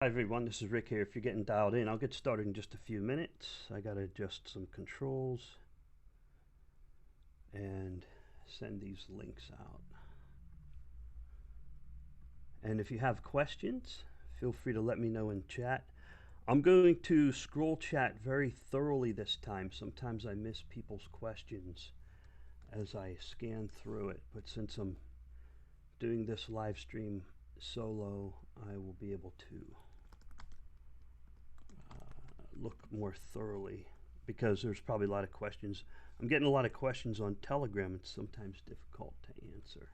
Hi everyone, this is Rick here. If you're getting dialed in, I'll get started in just a few minutes. I gotta adjust some controls and send these links out. And if you have questions, feel free to let me know in chat. I'm going to scroll chat very thoroughly this time. Sometimes I miss people's questions as I scan through it, but since I'm doing this live stream solo, I will be able to look more thoroughly because there's probably a lot of questions. I'm getting a lot of questions on Telegram. It's sometimes difficult to answer.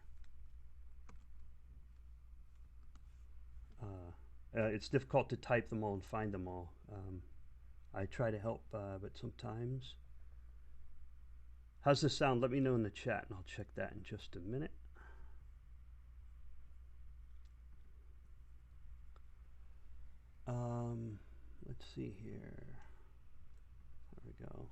It's difficult to type them all and find them all. I try to help, but sometimes. How's this sound? Let me know in the chat and I'll check that in just a minute. Let's see here. There we go.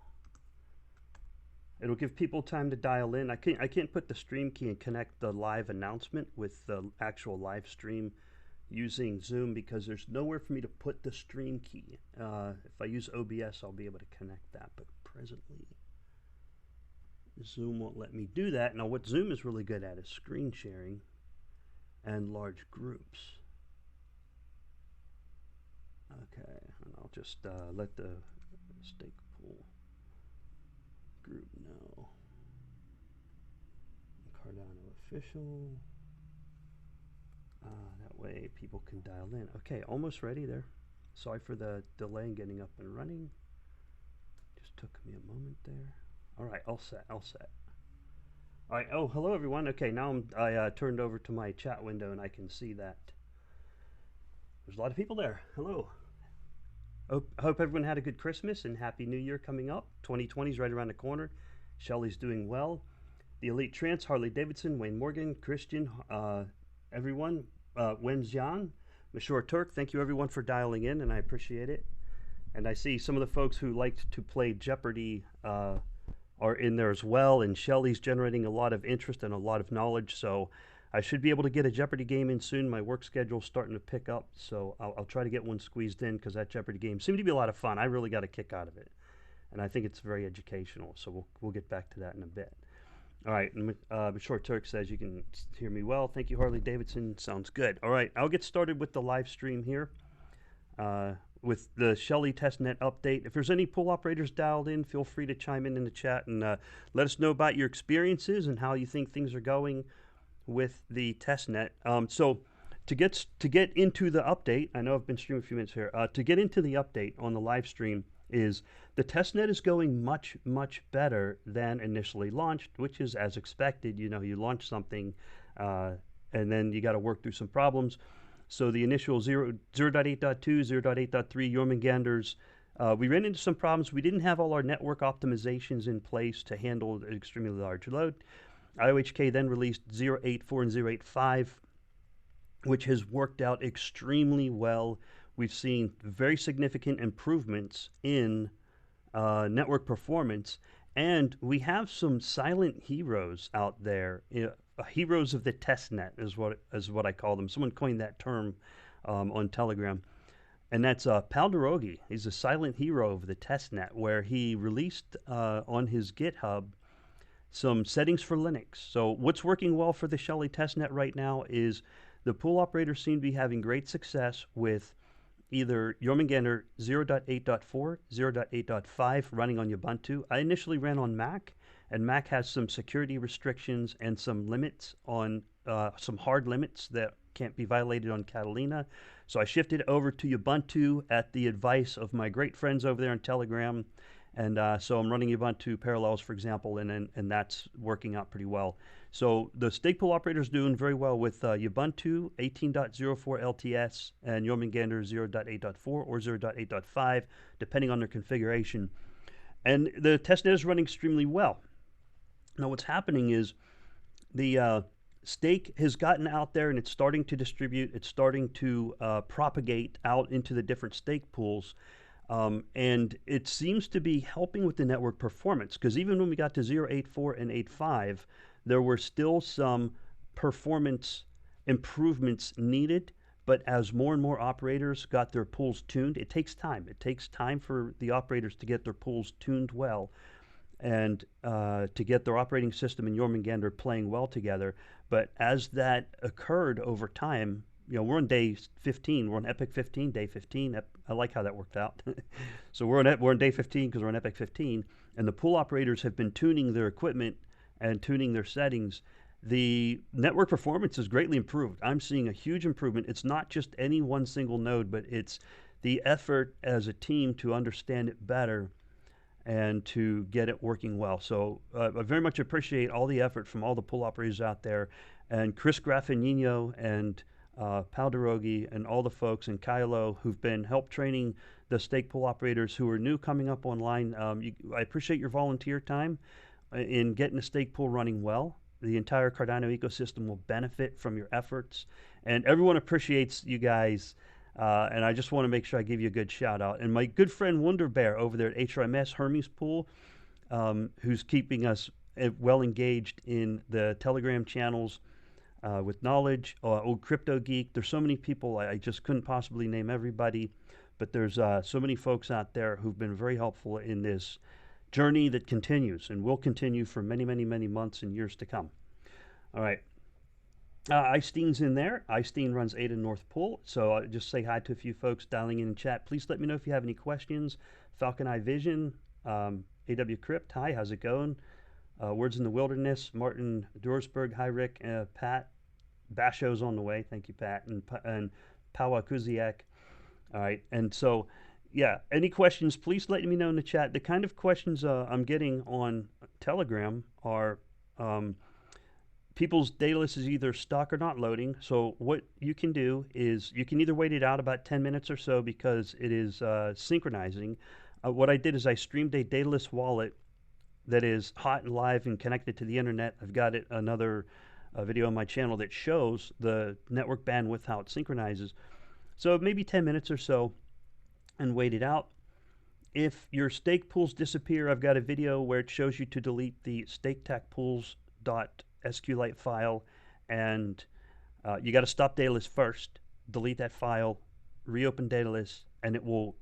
It'll give people time to dial in. I can't put the stream key and connect the live announcement with the actual live stream using Zoom because there's nowhere for me to put the stream key. If I use OBS, I'll be able to connect that, but presently Zoom won't let me do that. Now, what Zoom is really good at is screen sharing and large groups. Okay, and I'll just let the stake pool group know. Cardano official. That way people can dial in. Okay, almost ready there. Sorry for the delay in getting up and running. Just took me a moment there. All right, all set. All right. Oh, hello everyone. Okay, now I turned over to my chat window and I can see that there's a lot of people there. Hello. Hope everyone had a good Christmas and Happy New Year coming up. 2020 is right around the corner. Shelley's doing well. The Elite Trance, Harley Davidson, Wayne Morgan, Christian, everyone, Wen Jian, Mashur Turk, thank you everyone for dialing in and I appreciate it. And I see some of the folks who liked to play Jeopardy are in there as well, and Shelley's generating a lot of interest and a lot of knowledge, so I should be able to get a Jeopardy game in soon. My work schedule's starting to pick up, so I'll try to get one squeezed in because that Jeopardy game seemed to be a lot of fun. I really got a kick out of it, and I think it's very educational, so we'll get back to that in a bit. All right, Short Turk says you can hear me well. Thank you, Harley Davidson. Sounds good. All right, I'll get started with the live stream here with the Shelley Testnet update. If there's any pool operators dialed in, feel free to chime in the chat and let us know about your experiences and how you think things are going with the testnet. So to get into the update, I know I've been streaming a few minutes here. To get into the update on the live stream is the testnet is going much better than initially launched, which is as expected. You know, you launch something and then you got to work through some problems. So the initial 0.8.2, 0.8.3 Jormunganders, we ran into some problems. We didn't have all our network optimizations in place to handle an extremely large load. IOHK then released 0.8.4 and 0.8.5, which has worked out extremely well. We've seen very significant improvements in network performance, and we have some silent heroes out there. Heroes of the testnet is what I call them. Someone coined that term on Telegram, and that's Palderogi. He's a silent hero of the testnet, where he released on his GitHub some settings for Linux. So what's working well for the Shelley testnet right now is the pool operators seem to be having great success with either Jormungander 0.8.4, 0.8.5 running on Ubuntu. I initially ran on Mac, and Mac has some security restrictions and some limits on some hard limits that can't be violated on Catalina. So I shifted over to Ubuntu at the advice of my great friends over there on Telegram. And so I'm running Ubuntu Parallels, for example, and that's working out pretty well. So the stake pool operator is doing very well with Ubuntu 18.04 LTS and Jormungander 0.8.4 or 0.8.5, depending on their configuration. And the testnet is running extremely well. Now what's happening is the stake has gotten out there and it's starting to distribute. It's starting to propagate out into the different stake pools. And it seems to be helping with the network performance, because even when we got to 0.8.4 and 8.5, there were still some performance improvements needed but as more and more operators got their pools tuned, it takes time. It takes time for the operators to get their pools tuned well and to get their operating system and Jormungandr playing well together. But as that occurred over time, we're on day 15. We're on Epic 15, day 15. I like how that worked out. So we're on day 15 because we're on Epic 15, and the pool operators have been tuning their equipment and tuning their settings. The network performance is greatly improved. I'm seeing a huge improvement. It's not just any one single node, but it's the effort as a team to understand it better and to get it working well. So I very much appreciate all the effort from all the pool operators out there, and Chris Graffagnino and Palderogi and all the folks in Kylo who've been help training the stake pool operators who are new coming up online. I appreciate your volunteer time in getting the stake pool running well. The entire Cardano ecosystem will benefit from your efforts, and everyone appreciates you guys. And I just want to make sure I give you a good shout out. And my good friend Wonder Bear over there at HRMS Hermes Pool, who's keeping us well engaged in the Telegram channels with knowledge. Old Crypto Geek. There's so many people, I just couldn't possibly name everybody, but there's so many folks out there who've been very helpful in this journey that continues and will continue for many, many, many months and years to come. All right. Isteen's in there. Isteen runs Ada North Pool. So I'll just say hi to a few folks dialing in chat. Please let me know if you have any questions. Falcon Eye Vision, AW Crypt, hi, how's it going? Words in the Wilderness, Martin Dursberg, hi Rick, Pat, Basho's on the way, thank you Pat, and Pawa Kuziak. All right, and so, yeah, any questions, please let me know in the chat. The kind of questions I'm getting on Telegram are people's Daedalus is either stuck or not loading. So what you can do is you can either wait it out about 10 minutes or so because it is synchronizing. What I did is I streamed a Daedalus wallet that is hot and live and connected to the internet. I've got another video on my channel that shows the network bandwidth, how it synchronizes. So maybe 10 minutes or so and wait it out. If your stake pools disappear, I've got a video where it shows you to delete the StakeTackPools.sqlite file, and you got to stop Daedalus first, delete that file, reopen Daedalus, and it will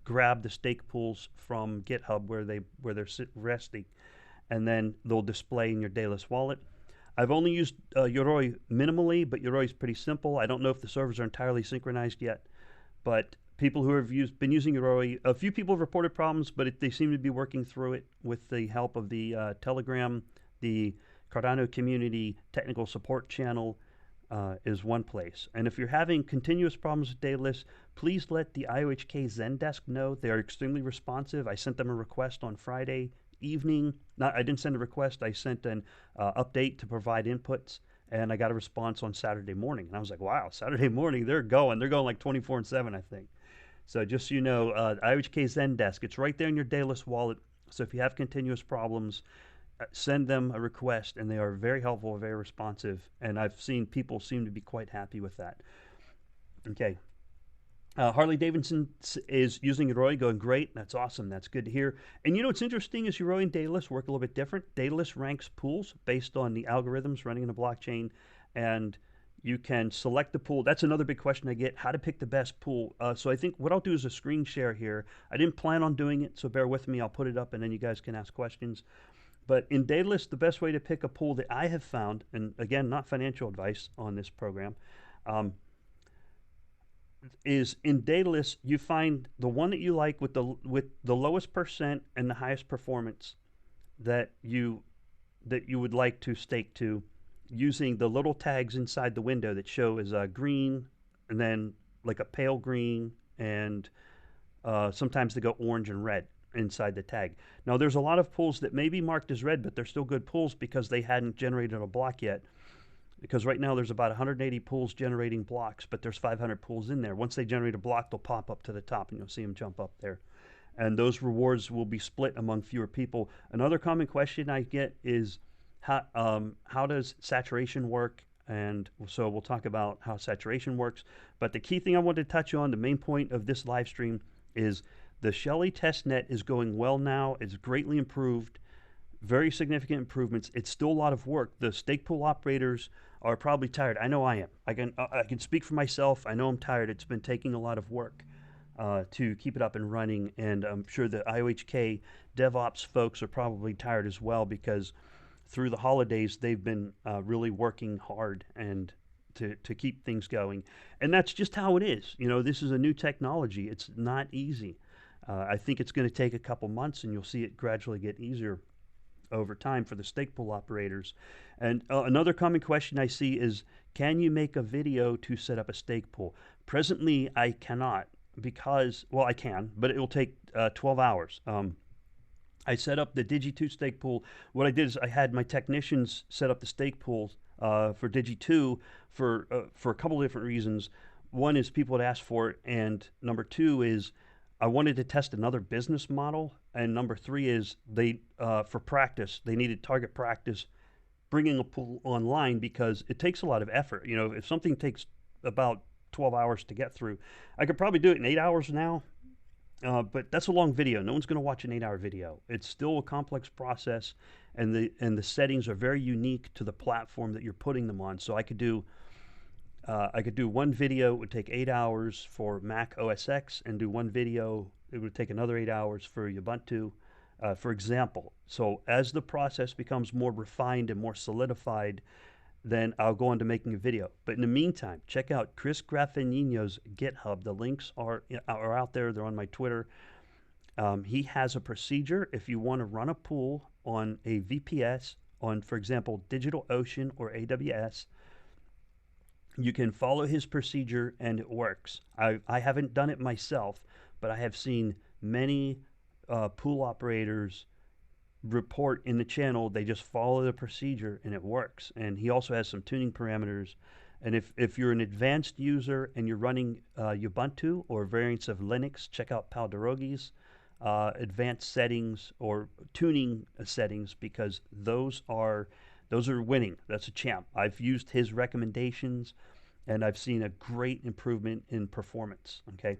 grab the stake pools from GitHub where they're resting, and then they'll display in your Daedalus wallet. I've only used Yoroi minimally, but Yoroi is pretty simple. I don't know if the servers are entirely synchronized yet, but people who have been using Yoroi, a few people have reported problems, but they seem to be working through it with the help of the Telegram. The Cardano community technical support channel is one place. And if you're having continuous problems with Daedalus, please let the IOHK Zendesk know. They are extremely responsive. I sent them a request on Friday evening. I didn't send a request. I sent an update to provide inputs, and I got a response on Saturday morning. And I was like, wow, Saturday morning, they're going. They're going like 24/7, I think. So just so you know, IOHK Zendesk, it's right there in your Daedalus wallet. So if you have continuous problems, send them a request, and they are very helpful, very responsive, and I've seen people seem to be quite happy with that. Okay. Harley Davidson is using Yoroi, going great. That's awesome. That's good to hear. And you know what's interesting is Yoroi and Daedalus work a little bit different. Daedalus ranks pools based on the algorithms running in the blockchain, and you can select the pool. That's another big question I get, how to pick the best pool. So I think what I'll do is a screen share here. I didn't plan on doing it, so bear with me. I'll put it up, and then you guys can ask questions. But in Daedalus, the best way to pick a pool that I have found, and again, not financial advice on this program, is in Daedalus, you find the one that you like with the lowest percent and the highest performance that you would like to stake to, using the little tags inside the window that show as a green, and then like a pale green, and sometimes they go orange and red inside the tag. Now there's a lot of pools that may be marked as red, but they're still good pools because they hadn't generated a block yet. Because right now there's about 180 pools generating blocks, but there's 500 pools in there. Once they generate a block, they'll pop up to the top, and you'll see them jump up there. And those rewards will be split among fewer people. Another common question I get is, how does saturation work? And so we'll talk about how saturation works. But the key thing I wanted to touch on, the main point of this live stream, is the Shelley Testnet is going well now. It's greatly improved, very significant improvements. It's still a lot of work. The stake pool operators are probably tired. I know I am. I can speak for myself. I know I'm tired. It's been taking a lot of work to keep it up and running, and I'm sure the IOHK DevOps folks are probably tired as well, because through the holidays they've been really working hard and to keep things going. And that's just how it is. You know, this is a new technology. It's not easy. I think it's going to take a couple months, and you'll see it gradually get easier over time for the stake pool operators. And another common question I see is, can you make a video to set up a stake pool? Presently, I cannot, because, well, I can, but it will take 12 hours. I set up the Digi2 stake pool. What I did is I had my technicians set up the stake pool for Digi2 for a couple of different reasons. One is people had asked for it, and number two is I wanted to test another business model, and number three is they for practice, they needed target practice bringing a pool online, because it takes a lot of effort. You know, if something takes about 12 hours to get through, I could probably do it in 8 hours now, but that's a long video. No one's going to watch an 8-hour video. It's still a complex process, and the settings are very unique to the platform that you're putting them on. So I could do one video. It would take 8 hours for Mac OS X, and do one video. It would take another 8 hours for Ubuntu, for example. So as the process becomes more refined and more solidified, then I'll go on to making a video. But in the meantime, check out Chris Graffinino's GitHub. The links are out there. They're on my Twitter. He has a procedure if you want to run a pool on a VPS on, for example, DigitalOcean or AWS. You can follow his procedure and it works. I haven't done it myself, but I have seen many pool operators report in the channel. They just follow the procedure and it works. And he also has some tuning parameters. And if you're an advanced user and you're running Ubuntu or variants of Linux, check out Palderogi's advanced settings or tuning settings, because those are winning. That's a champ. I've used his recommendations and I've seen a great improvement in performance. Okay.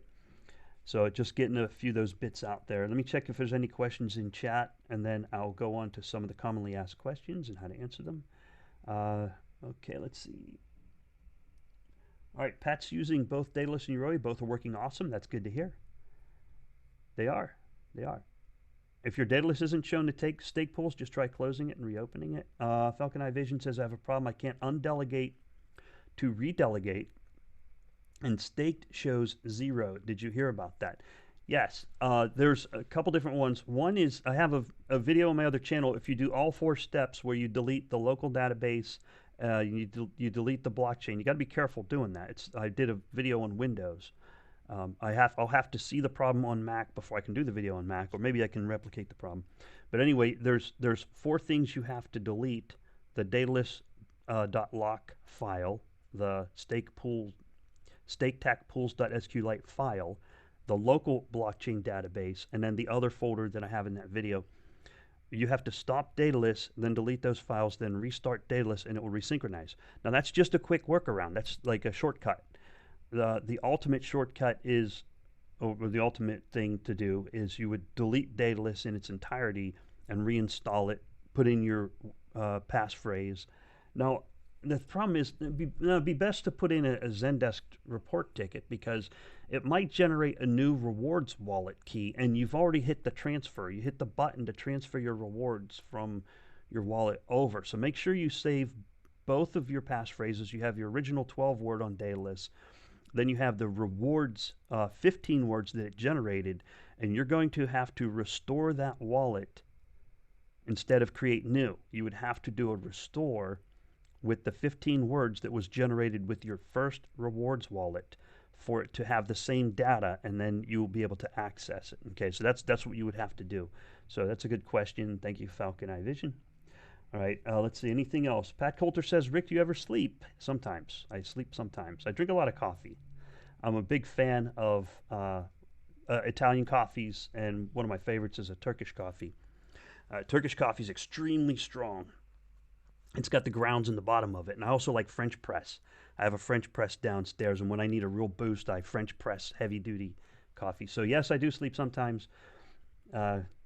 So just getting a few of those bits out there. Let me check if there's any questions in chat, and then I'll go on to some of the commonly asked questions and how to answer them. Okay, let's see. All right, Pat's using both Daedalus and Yoroi. Both are working awesome. That's good to hear. They are. They are. If your Daedalus isn't shown to take stake pools, just try closing it and reopening it. Falcon Eye Vision says, I have a problem. I can't undelegate to redelegate, and staked shows 0. Did you hear about that? Yes. There's a couple different ones. One is, I have a video on my other channel. If you do all 4 steps where you delete the local database, you delete the blockchain. You got to be careful doing that. I did a video on Windows. I'll have to see the problem on Mac before I can do the video on Mac, or maybe I can replicate the problem. But anyway, there's 4 things you have to delete: the Daedalus .lock file, the StakeTackPools.SQLite file, the local blockchain database, and then the other folder that I have in that video. You have to stop Daedalus, then delete those files, then restart Daedalus, and it will resynchronize. Now that's just a quick workaround. That's like a shortcut. The ultimate shortcut is, or the ultimate thing to do is, you would delete Daedalus in its entirety and reinstall it, put in your passphrase. Now, the problem is, it'd be best to put in a Zendesk report ticket, because it might generate a new rewards wallet key, and you've already hit the transfer. You hit the button to transfer your rewards from your wallet over. So make sure you save both of your passphrases. You have your original 12-word on Daedalus. Then you have the rewards 15 words that it generated, and you're going to have to restore that wallet instead of create new. You would have to do a restore with the 15 words that was generated with your first rewards wallet for it to have the same data, and then you'll be able to access it. Okay, so that's what you would have to do. So that's a good question. Thank you, Falcon Eye Vision. All right, let's see, anything else? Pat Coulter says, Rick, do you ever sleep? Sometimes. I sleep sometimes. I drink a lot of coffee. I'm a big fan of Italian coffees, and one of my favorites is a Turkish coffee. Turkish coffee is extremely strong. It's got the grounds in the bottom of it. And I also like French press. I have a French press downstairs, and when I need a real boost, I French press heavy-duty coffee. So yes, I do sleep sometimes.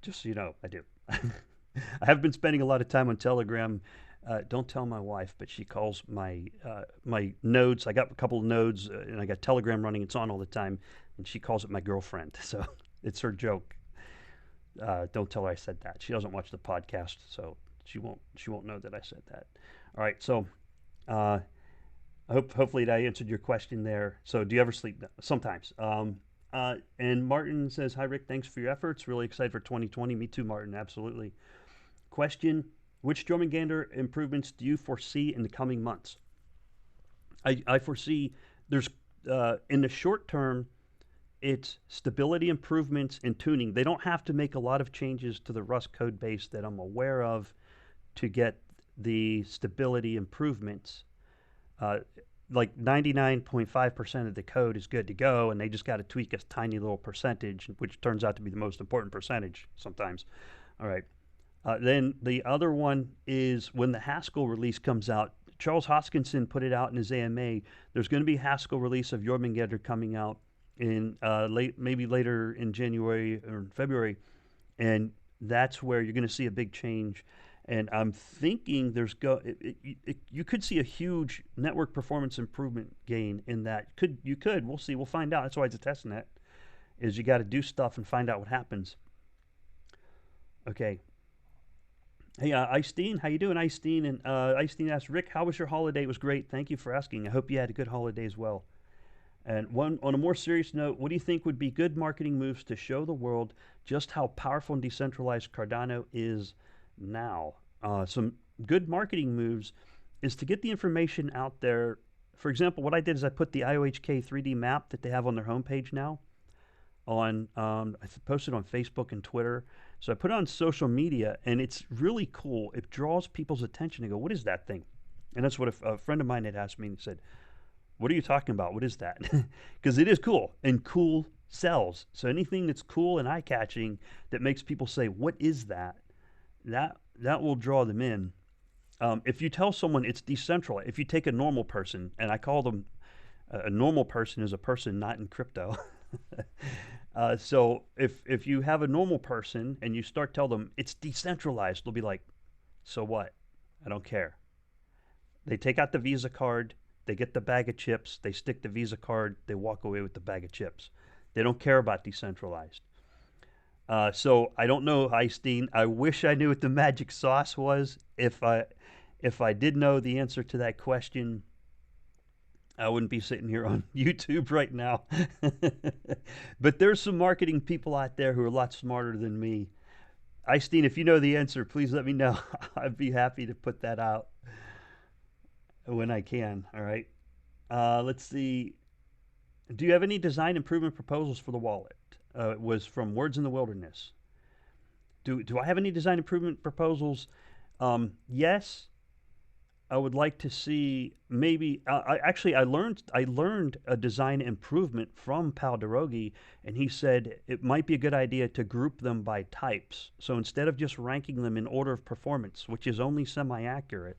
Just so you know, I do. I have been spending a lot of time on Telegram, Don't tell my wife, but she calls my my nodes. I got a couple of nodes, and I got Telegram running. It's on all the time, and she calls it my girlfriend. So it's her joke. Don't tell her I said that. She doesn't watch the podcast, so she won't know that I said that. All right, so uh, hopefully that answered your question there. So do you ever sleep? Sometimes. And Martin says, "Hi Rick, thanks for your efforts. Really excited for 2020." Me too, Martin. Absolutely. Question: which Jormungandr improvements do you foresee in the coming months? I foresee there's in the short term, it's stability improvements and tuning. They don't have to make a lot of changes to the Rust code base that I'm aware of to get the stability improvements. Uh, like 99.5% of the code is good to go, and they just got to tweak a tiny little percentage, which turns out to be the most important percentage sometimes. All right. Then the other one is when the Haskell release comes out. Charles Hoskinson put it out in his AMA. There's going to be a Haskell release of Jormungandr coming out in maybe later in January or February, and that's where you're going to see a big change. And I'm thinking you could see a huge network performance improvement gain in that. We'll see. We'll find out. That's why it's a test net. Is you got to do stuff and find out what happens. Okay. Hey, Icestein, how you doing, Icestein? And Icestein asked, Rick, how was your holiday? It was great. Thank you for asking. I hope you had a good holiday as well. And on a more serious note, what do you think would be good marketing moves to show the world just how powerful and decentralized Cardano is now? Some good marketing moves is to get the information out there. For example, what I did is I put the IOHK 3D map that they have on their homepage now on, I posted on Facebook and Twitter. So I put it on social media, and it's really cool. It draws people's attention. They go, what is that thing? And that's what a friend of mine had asked me and said, what are you talking about? What is that? Because it is cool, and cool sells. So anything that's cool and eye-catching that makes people say, what is that? That will draw them in. If you tell someone it's decentralized, if you take a normal person, and I call them a normal person is a person not in crypto. So if you have a normal person and you start tell them it's decentralized, they'll be like, so what? I don't care. They take out the Visa card, they get the bag of chips, they stick the Visa card, they walk away with the bag of chips. They don't care about decentralized. So I don't know, Icestein. I wish I knew what the magic sauce was. If I did know the answer to that question, I wouldn't be sitting here on YouTube right now. But there's some marketing people out there who are a lot smarter than me. Icestein, if you know the answer, please let me know. I'd be happy to put that out when I can. All right. Let's see. Do you have any design improvement proposals for the wallet? It was from Words in the Wilderness. Do I have any design improvement proposals? Yes. I would like to see maybe. I learned a design improvement from Pal Derogi, and he said it might be a good idea to group them by types. So instead of just ranking them in order of performance, which is only semi-accurate,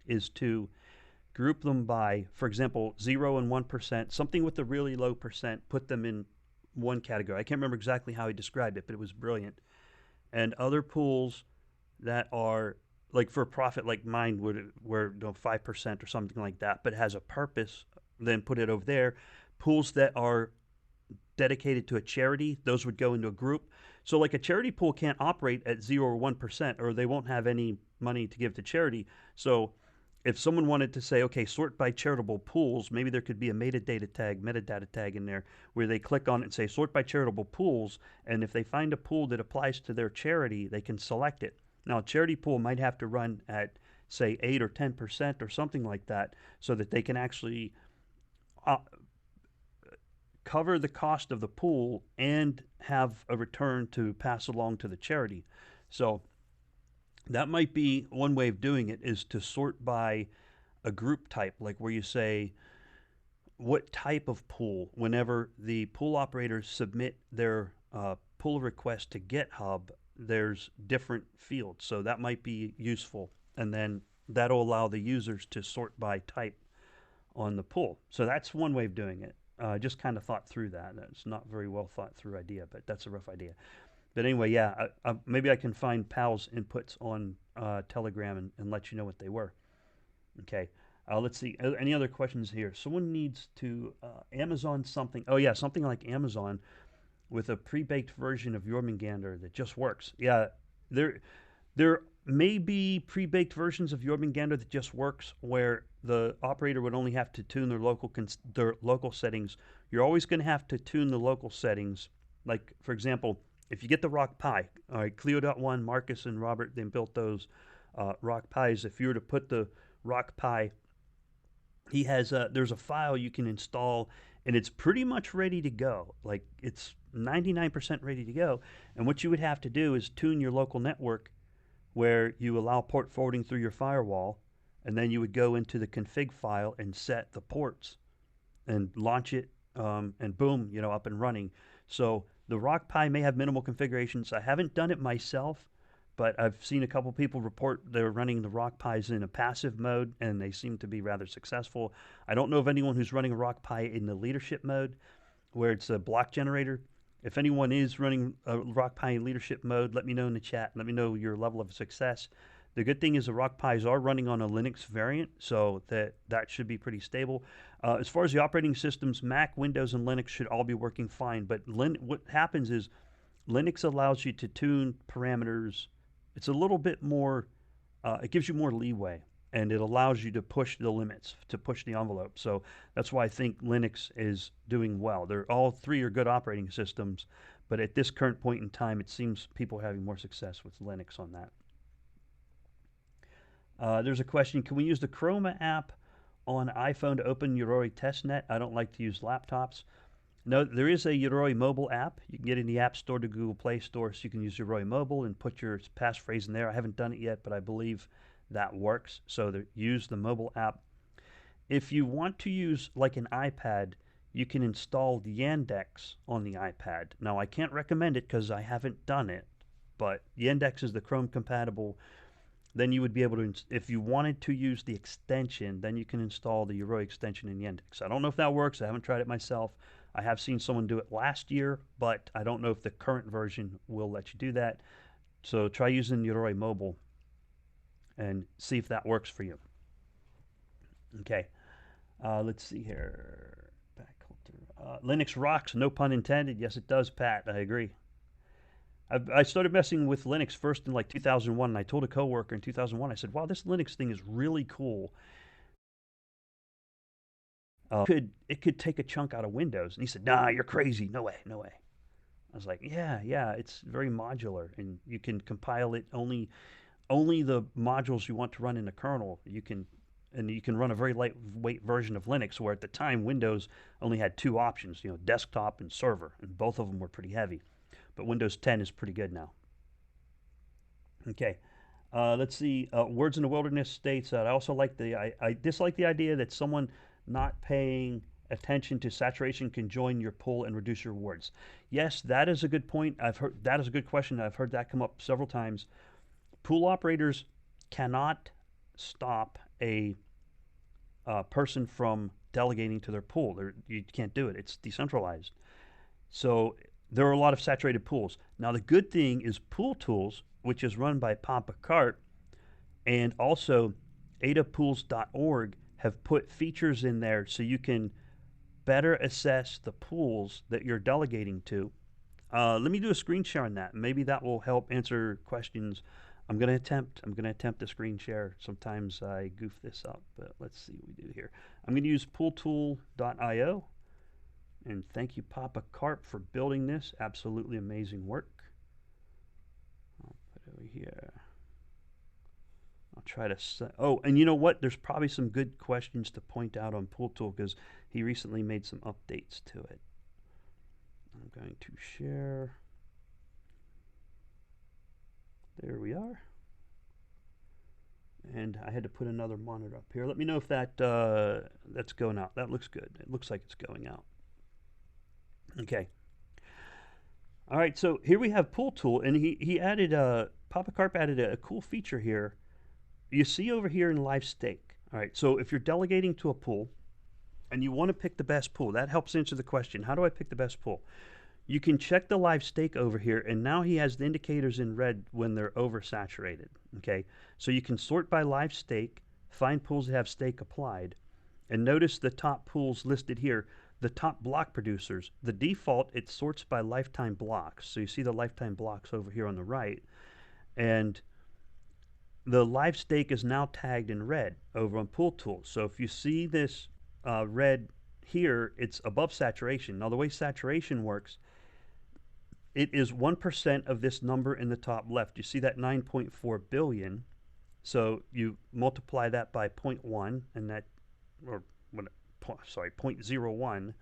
is to group them by, for example, 0 and 1%, something with a really low percent, put them in one category. I can't remember exactly how he described it, but it was brilliant. And other pools that are like for profit, like mine were 5% or something like that, but has a purpose, then put it over there. Pools that are dedicated to a charity, those would go into a group. So like a charity pool can't operate at 0 or 1%, or they won't have any money to give to charity. So if someone wanted to say, okay, sort by charitable pools, maybe there could be a metadata tag in there where they click on it and say sort by charitable pools, and if they find a pool that applies to their charity, they can select it. Now, a charity pool might have to run at, say, 8 or 10% or something like that, so that they can actually cover the cost of the pool and have a return to pass along to the charity. So that might be one way of doing it, is to sort by a group type, like where you say what type of pool. Whenever the pool operators submit their pull request to GitHub, there's different fields. So that might be useful. And then that'll allow the users to sort by type on the pool. So that's one way of doing it. Just kind of thought through that. It's not very well thought through idea, but that's a rough idea. But anyway, yeah, maybe I can find Pal's inputs on Telegram and let you know what they were. Okay. Let's see. Any other questions here? Someone needs to Amazon something. Oh yeah, something like Amazon with a pre-baked version of Jormungandr that just works. Yeah, there may be pre-baked versions of Jormungandr that just works where the operator would only have to tune their local settings. You're always going to have to tune the local settings. Like for example, if you get the Rock Pi, all right, Clio.1, Marcus and Robert, they built those Rock Pis. If you were to put the Rock Pi, there's a file you can install, and it's pretty much ready to go. Like it's 99% ready to go. And what you would have to do is tune your local network where you allow port forwarding through your firewall, and then you would go into the config file and set the ports and launch it, and boom, up and running. So the Rock Pi may have minimal configurations. I haven't done it myself, but I've seen a couple people report they're running the Rock Pis in a passive mode, and they seem to be rather successful. I don't know of anyone who's running a Rock Pi in the leadership mode, where it's a block generator. If anyone is running a Rock Pi in leadership mode, let me know in the chat. Let me know your level of success. The good thing is the Rock Pis are running on a Linux variant, so that should be pretty stable. As far as the operating systems, Mac, Windows, and Linux should all be working fine. But what happens is Linux allows you to tune parameters. It's a little bit more, it gives you more leeway, and it allows you to push the limits, to push the envelope. So that's why I think Linux is doing well. All three are good operating systems, but at this current point in time, it seems people are having more success with Linux on that. There's a question, can we use the Chroma app on iPhone to open Shelley Testnet? I don't like to use laptops. No, there is a Shelley mobile app. You can get in the App Store to Google Play Store, so you can use Shelley mobile and put your passphrase in there. I haven't done it yet, but I believe that works. So use the mobile app. If you want to use like an iPad, you can install the Yandex on the iPad. Now, I can't recommend it because I haven't done it, but Yandex is the Chrome compatible. Then you would be able to, if you wanted to use the extension, then you can install the Shelley extension in Yandex. I don't know if that works. I haven't tried it myself. I have seen someone do it last year, but I don't know if the current version will let you do that. So try using Shelley mobile and see if that works for you. Okay, let's see here. Linux rocks, no pun intended. Yes, it does, Pat. I agree. I started messing with Linux first in like 2001, and I told a coworker in 2001, I said, wow, this Linux thing is really cool. It could take a chunk out of Windows. And he said, nah, you're crazy. No way, no way. I was like, yeah, it's very modular, and you can compile it only the modules you want to run in the kernel. You can run a very lightweight version of Linux, where at the time Windows only had two options, desktop and server, and both of them were pretty heavy. But Windows 10 is pretty good now. Okay, let's see. Words in the Wilderness states that I dislike the idea that someone not paying attention to saturation can join your pool and reduce your rewards. Yes, that is a good point. That is a good question. I've heard that come up several times. Pool operators cannot stop a person from delegating to their pool. You can't do it. It's decentralized. So there are a lot of saturated pools. Now, the good thing is Pool Tools, which is run by Papa Cart, and also adapools.org have put features in there so you can better assess the pools that you're delegating to. Let me do a screen share on that. Maybe that will help answer questions. I'm going to attempt the screen share. Sometimes I goof this up, but let's see what we do here. I'm going to use pooltool.io. And thank you, Papa Carp, for building this. Absolutely amazing work. I'll put it over here. I'll try to set. Oh, and you know what? There's probably some good questions to point out on Pool Tool because he recently made some updates to it. I'm going to share. There we are. And I had to put another monitor up here. Let me know if that's going out. That looks good. It looks like it's going out. Okay. All right, so here we have Pool Tool, and he added Papa Carp added a cool feature here. You see over here in live stake. All right, so if you're delegating to a pool and you want to pick the best pool, that helps answer the question, how do I pick the best pool? you can check the live stake over here, and now he has the indicators in red when they're oversaturated. Okay, so you can sort by live stake, find pools that have stake applied, and notice the top pools listed here, the top block producers. The default, it sorts by lifetime blocks. So you see the lifetime blocks over here on the right, and the live stake is now tagged in red over on pool tools. So if you see this red here, it's above saturation. Now the way saturation works, it is 1% of this number in the top left. You see that 9.4 billion. So you multiply that by 0.1, and that, or sorry, 0.01,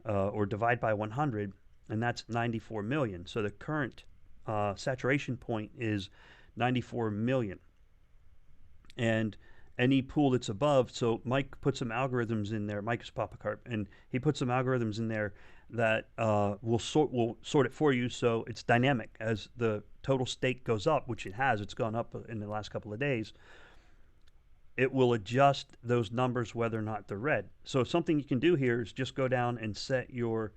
or divide by 100, and that's 94 million. So the current saturation point is 94 million. And any pool that's above, so Mike put some algorithms in there, Mike is Papa Carp, and he put some algorithms in there that will sort it for you, so it's dynamic. As the total stake goes up, which it has, it's gone up in the last couple of days, it will adjust those numbers whether or not they're red. So something you can do here is just go down and set your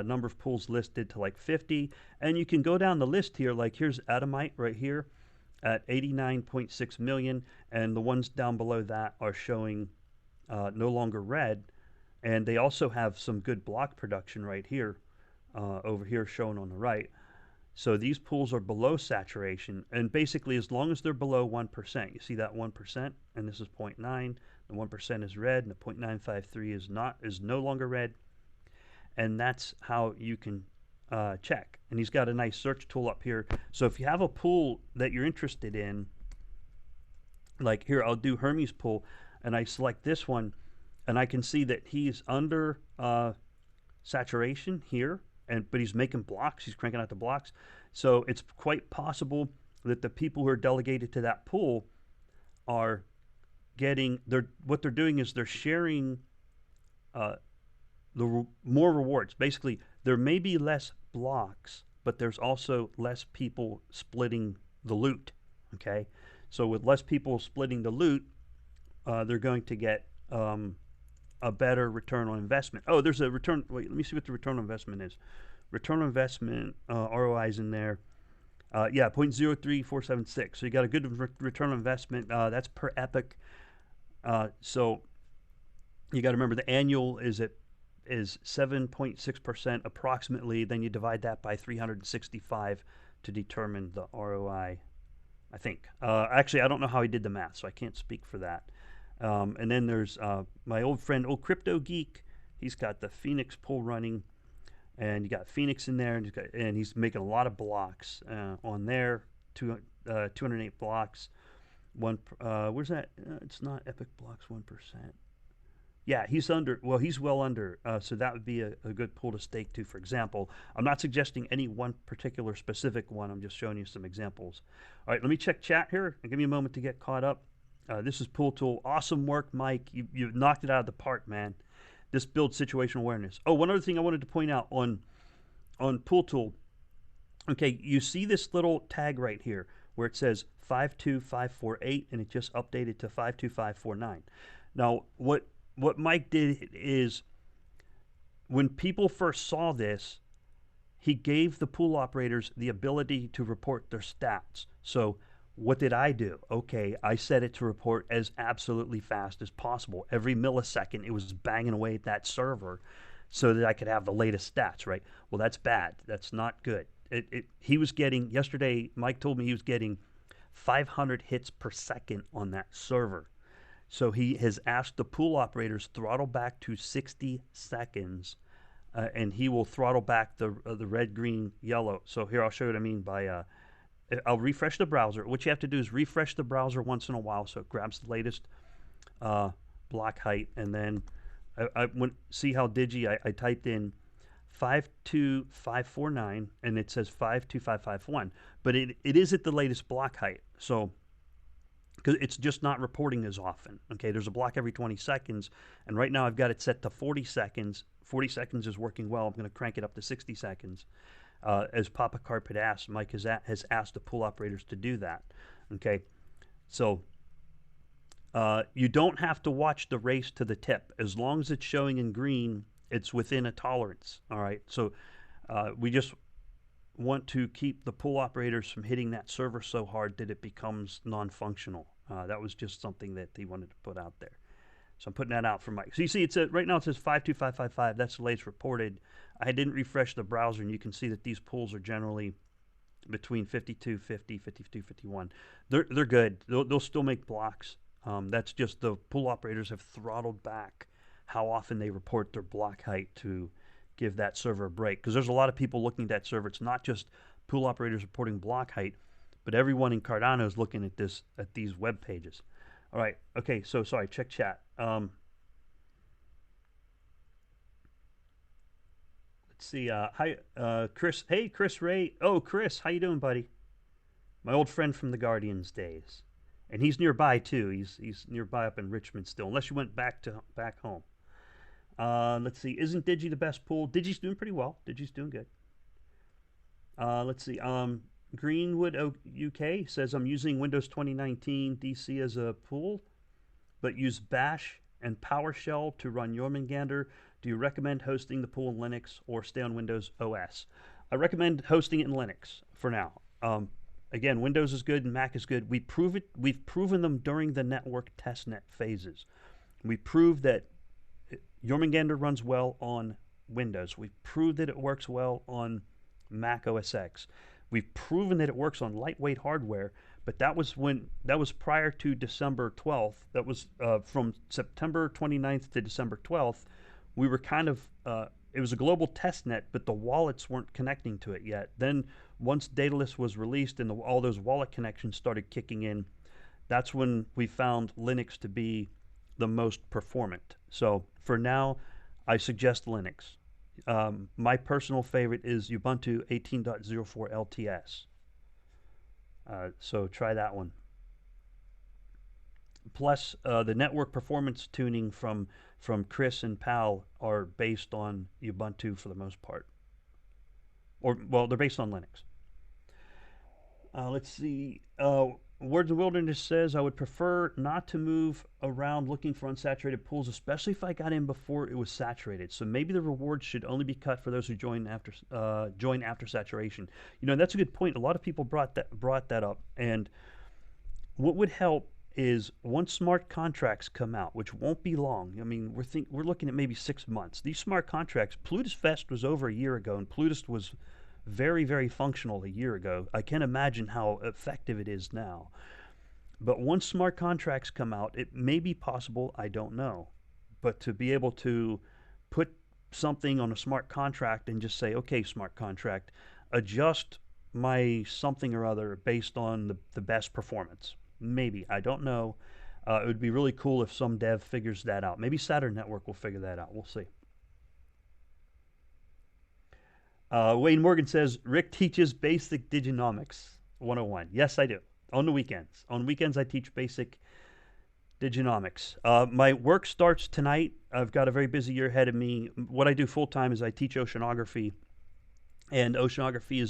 number of pools listed to like 50, and you can go down the list here, like here's Atomite right here at 89.6 million, and the ones down below that are showing no longer red. And they also have some good block production right here, over here shown on the right. So these pools are below saturation, and basically as long as they're below 1%, you see that 1%, and this is 0.9, the 1% is red, and the 0.953 is no longer red, and that's how you can check. And he's got a nice search tool up here. So if you have a pool that you're interested in, like here, I'll do Hermes pool, and I select this one, and I can see that he's under saturation here, but he's making blocks. He's cranking out the blocks. So it's quite possible that the people who are delegated to that pool are getting, what they're doing is they're sharing more rewards. Basically, there may be less blocks, but there's also less people splitting the loot. Okay, so with less people splitting the loot, they're going to get a better return on investment. Oh, there's a return. Wait, let me see what the return on investment is. Return on investment, ROI is in there. Yeah, 0.03476. So you got a good return on investment. That's per epoch. So you got to remember the annual is 7.6% approximately. Then you divide that by 365 to determine the ROI, I think. Actually, I don't know how he did the math, so I can't speak for that. And then there's my old friend, Old Crypto Geek. He's got the Phoenix pool running, and you got Phoenix in there, and he's making a lot of blocks on there. 208 blocks. Where's that? It's not Epic Blocks 1%. Yeah, he's under. Well, he's well under. So that would be a good pool to stake to. For example, I'm not suggesting any one particular specific one. I'm just showing you some examples. All right, let me check chat here and give me a moment to get caught up. This is Pool Tool. Awesome work, Mike. You knocked it out of the park, man. This builds situational awareness. Oh, one other thing I wanted to point out on Pool Tool. Okay, you see this little tag right here where it says 52548, and it just updated to 52549. Now, what Mike did is, when people first saw this, he gave the pool operators the ability to report their stats. So what did I do? Okay, I set it to report as absolutely fast as possible. Every millisecond, it was banging away at that server so that I could have the latest stats, right? Well, that's bad. That's not good. He was getting, yesterday, Mike told me he was getting 500 hits per second on that server. So he has asked the pool operators throttle back to 60 seconds, and he will throttle back the red, green, yellow. So here, I'll show you what I mean by... I'll refresh the browser. What you have to do is refresh the browser once in a while so it grabs the latest block height. And then I went, see how DIGI, I typed in 52549 and it says 52551. But it is at the latest block height. So, because it's just not reporting as often. Okay, there's a block every 20 seconds. And right now I've got it set to 40 seconds. 40 seconds is working well. I'm going to crank it up to 60 seconds. As Papa Carp had asked, Mike has asked the pool operators to do that. Okay, so you don't have to watch the race to the tip. As long as it's showing in green, it's within a tolerance. All right, so We just want to keep the pool operators from hitting that server so hard that it becomes non-functional. That was just something that he wanted to put out there. So I'm putting that out for Mike. So you see, right now it says 52555. That's the latest reported. I didn't refresh the browser, and you can see that these pools are generally between 5250, 5251. They're good. They'll still make blocks. That's just the pool operators have throttled back how often they report their block height to give that server a break. Because there's a lot of people looking at that server. It's not just pool operators reporting block height, but everyone in Cardano is looking at these web pages. All right. Okay. So sorry. Check chat. Let's see. Hi, Chris. Hey, Chris Ray. Oh, Chris, how you doing, buddy? My old friend from the Guardians days, and he's nearby too. He's nearby up in Richmond still, unless you went back home. Let's see. Isn't Digi the best pool? Digi's doing pretty well. Digi's doing good. Let's see. Greenwood UK says, I'm using Windows 2019 DC as a pool, but use Bash and PowerShell to run Jormungandr. Do you recommend hosting the pool in Linux or stay on Windows OS? I recommend hosting it in Linux for now. Again, Windows is good and Mac is good. We've proven them during the network testnet phases. We proved that Jormungandr runs well on Windows. We've proved that it works well on Mac OS X. We've proven that it works on lightweight hardware, but that was prior to December 12th. That was from September 29th to December 12th. We were kind of, it was a global test net, but the wallets weren't connecting to it yet. Then once Daedalus was released and all those wallet connections started kicking in, that's when we found Linux to be the most performant. So for now, I suggest Linux. My personal favorite is Ubuntu 18.04 LTS. So try that one. Plus, the network performance tuning from Chris and Pal are based on Ubuntu for the most part. Or, well, they're based on Linux. Let's see. Words of Wilderness says, I would prefer not to move around looking for unsaturated pools, especially if I got in before it was saturated. So maybe the rewards should only be cut for those who join after saturation. You know, that's a good point. A lot of people brought that up. And what would help is once smart contracts come out, which won't be long. I mean, we're looking at maybe 6 months. These smart contracts, Plutus Fest was over a year ago, and Plutus was very, very functional a year ago. I can't imagine how effective it is now. But once smart contracts come out, it may be possible, I don't know. But to be able to put something on a smart contract and just say, okay, smart contract, adjust my something or other based on the best performance. Maybe, I don't know. It would be really cool if some dev figures that out. Maybe Saturn Network will figure that out. We'll see. Wayne Morgan says, Rick teaches basic Diginomics 101. Yes, I do. On the weekends. On weekends, I teach basic Diginomics. My work starts tonight. I've got a very busy year ahead of me. What I do full-time is I teach oceanography. And oceanography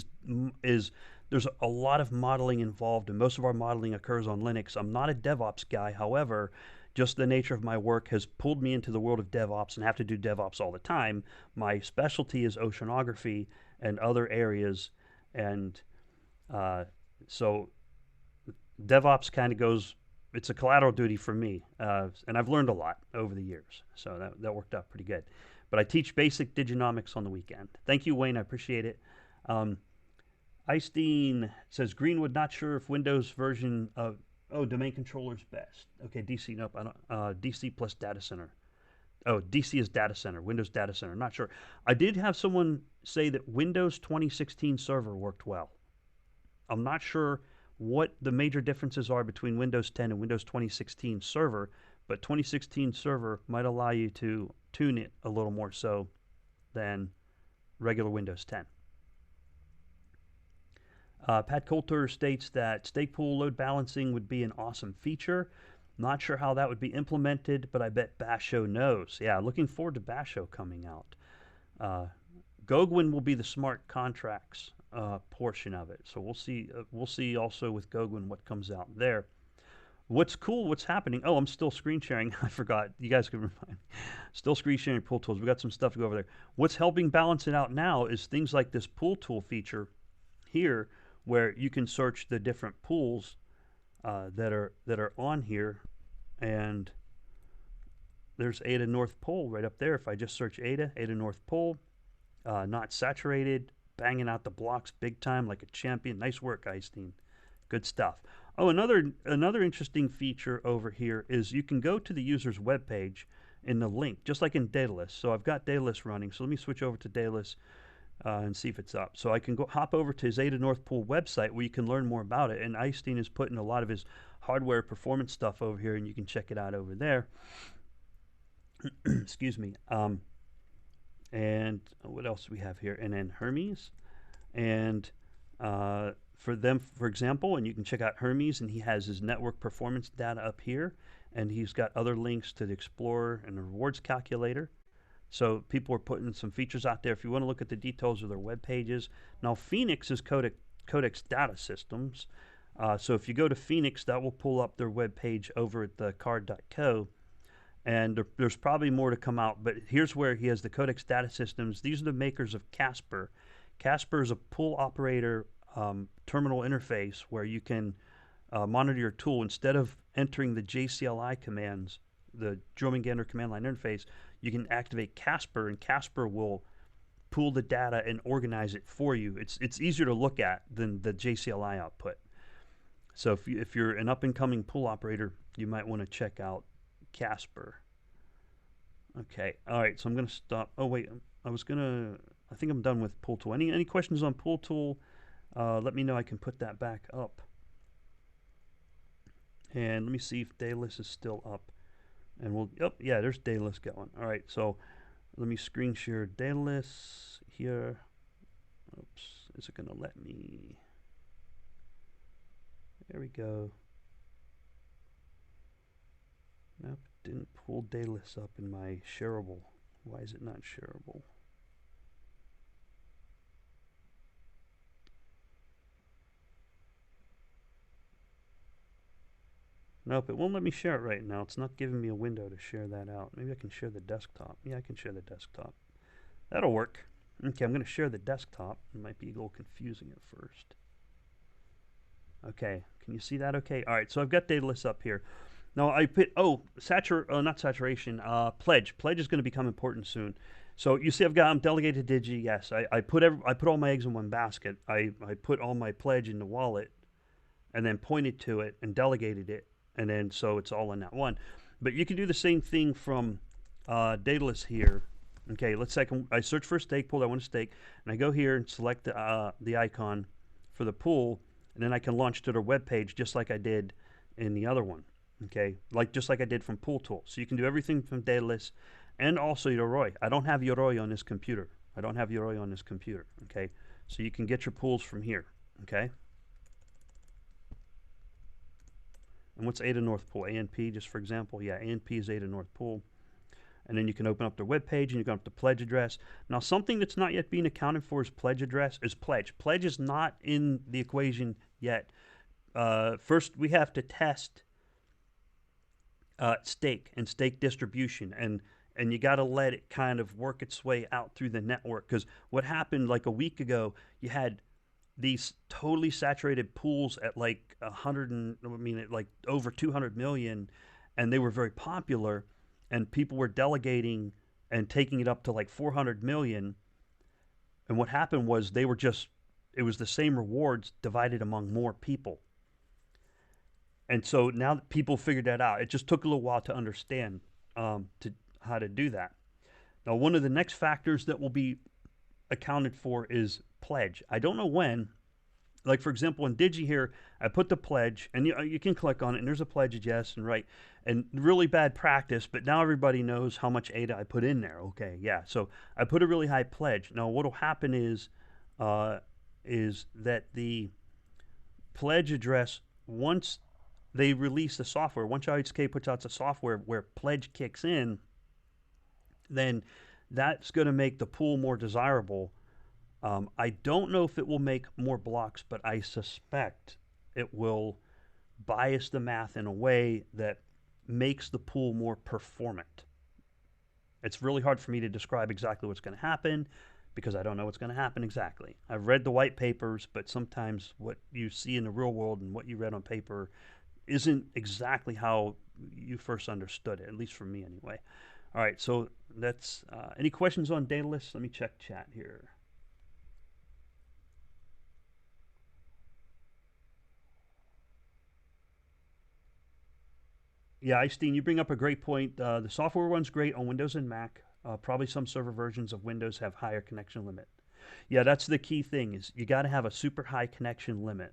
is there's a lot of modeling involved, and most of our modeling occurs on Linux. I'm not a DevOps guy. However, just the nature of my work has pulled me into the world of DevOps and have to do DevOps all the time. My specialty is oceanography and other areas. And so DevOps kind of goes, it's a collateral duty for me. And I've learned a lot over the years. So that worked out pretty good. But I teach basic Diginomics on the weekend. Thank you, Wayne. I appreciate it. Eystein says, Greenwood, not sure if Windows version of, domain controller's best. Okay, DC, nope, I don't, DC plus data center. Oh, DC is data center, Windows data center, not sure. I did have someone say that Windows 2016 server worked well. I'm not sure what the major differences are between Windows 10 and Windows 2016 server, but 2016 server might allow you to tune it a little more so than regular Windows 10. Pat Coulter states that stake pool load balancing would be an awesome feature. Not sure how that would be implemented, but I bet Basho knows. Yeah, looking forward to Basho coming out. Goguen will be the smart contracts portion of it, so we'll see. We'll see also with Goguen what comes out there. what's cool, what's happening. Oh, I'm still screen sharing. I forgot. You guys can remind me. Still screen sharing pool tools. We got some stuff to go over there. What's helping balance it out now is things like this pool tool feature here, where you can search the different pools that are on here, and there's Ada North Pole right up there. If I just search Ada North Pole, not saturated, banging out the blocks big time like a champion. Nice work, Einstein. Good stuff. Oh, another interesting feature over here is you can go to the user's web page in the link, just like in Daedalus. So I've got Daedalus running. So let me switch over to Daedalus and see if it's up. So I can go hop over to his Ada North Pole website where you can learn more about it. And Einstein is putting a lot of his hardware performance stuff over here, and you can check it out over there. Excuse me. And what else do we have here? And then Hermes. And for them, for example, and you can check out Hermes, and he has his network performance data up here, and he's got other links to the Explorer and the rewards calculator. So people are putting some features out there if you want to look at the details of their web pages. Now Phoenix is Codex Data Systems. So if you go to Phoenix, that will pull up their web page over at the card.co. And there's probably more to come out, but here's where he has the Codex Data Systems. These are the makers of Casper. Casper is a pool operator terminal interface where you can monitor your tool. Instead of entering the JCLI commands, the Jormungandr command line interface, you can activate Casper, and Casper will pool the data and organize it for you. It's easier to look at than the JCLI output. So if you're an up-and-coming pool operator, you might want to check out Casper. Okay, all right, so I'm going to stop. Oh, wait, I think I'm done with Pool Tool. Any questions on Pool Tool? Let me know. I can put that back up. And let me see if Daedalus is still up. And we'll, oh, yeah, there's Daedalus going. All right, so let me screen share Daedalus here. Oops, is it going to let me? There we go. Nope, didn't pull Daedalus up in my shareable. Why is it not shareable? Nope, it won't let me share it right now. It's not giving me a window to share that out. Maybe I can share the desktop. Yeah, I can share the desktop. That'll work. Okay, I'm going to share the desktop. It might be a little confusing at first. Okay, can you see that okay? All right, so I've got Daedalus up here. Now I put, not saturation, pledge. Pledge is going to become important soon. So you see I'm delegated to DIGI, yes. I put all my eggs in one basket. I put all my pledge in the wallet and then pointed to it and delegated it. And then so it's all in that one. But you can do the same thing from Daedalus here. Okay, let's say I search for a stake pool I want to stake, and I go here and select the icon for the pool, and then I can launch to their web page just like I did in the other one. Okay, just like I did from Pool Tool. So you can do everything from Daedalus and also Yoroi. I don't have Yoroi on this computer. Okay, so you can get your pools from here. Okay. And what's Ada North Pool? ANP, just for example. Yeah, ANP is Ada North Pool. And then you can open up their web page and you can open up the pledge address. Now, something that's not yet being accounted for as pledge address is pledge. Pledge is not in the equation yet. First, we have to test stake and stake distribution, and you got to let it kind of work its way out through the network. Because what happened like a week ago, you had these totally saturated pools at like over 200 million, and they were very popular, and people were delegating and taking it up to like 400 million. And what happened was it was the same rewards divided among more people. And so now that people figured that out, it just took a little while to understand how to do that. Now, one of the next factors that will be accounted for is pledge. I don't know when. Like, for example, in Digi here, I put the pledge, and you can click on it, and there's a pledge of yes and right. And really bad practice, but now everybody knows how much ADA I put in there. Okay, yeah. So I put a really high pledge. Now, what will happen is that the pledge address, once they release the software, once IHK puts out the software where pledge kicks in, then that's going to make the pool more desirable. I don't know if it will make more blocks, but I suspect it will bias the math in a way that makes the pool more performant. It's really hard for me to describe exactly what's going to happen because I don't know what's going to happen exactly. I've read the white papers, but sometimes what you see in the real world and what you read on paper isn't exactly how you first understood it, at least for me anyway. All right, so that's any questions on Daedalus? Let me check chat here. Yeah, Einstein, you bring up a great point. The software runs great on Windows and Mac. Probably some server versions of Windows have higher connection limit. Yeah, that's the key thing is you got to have a super high connection limit.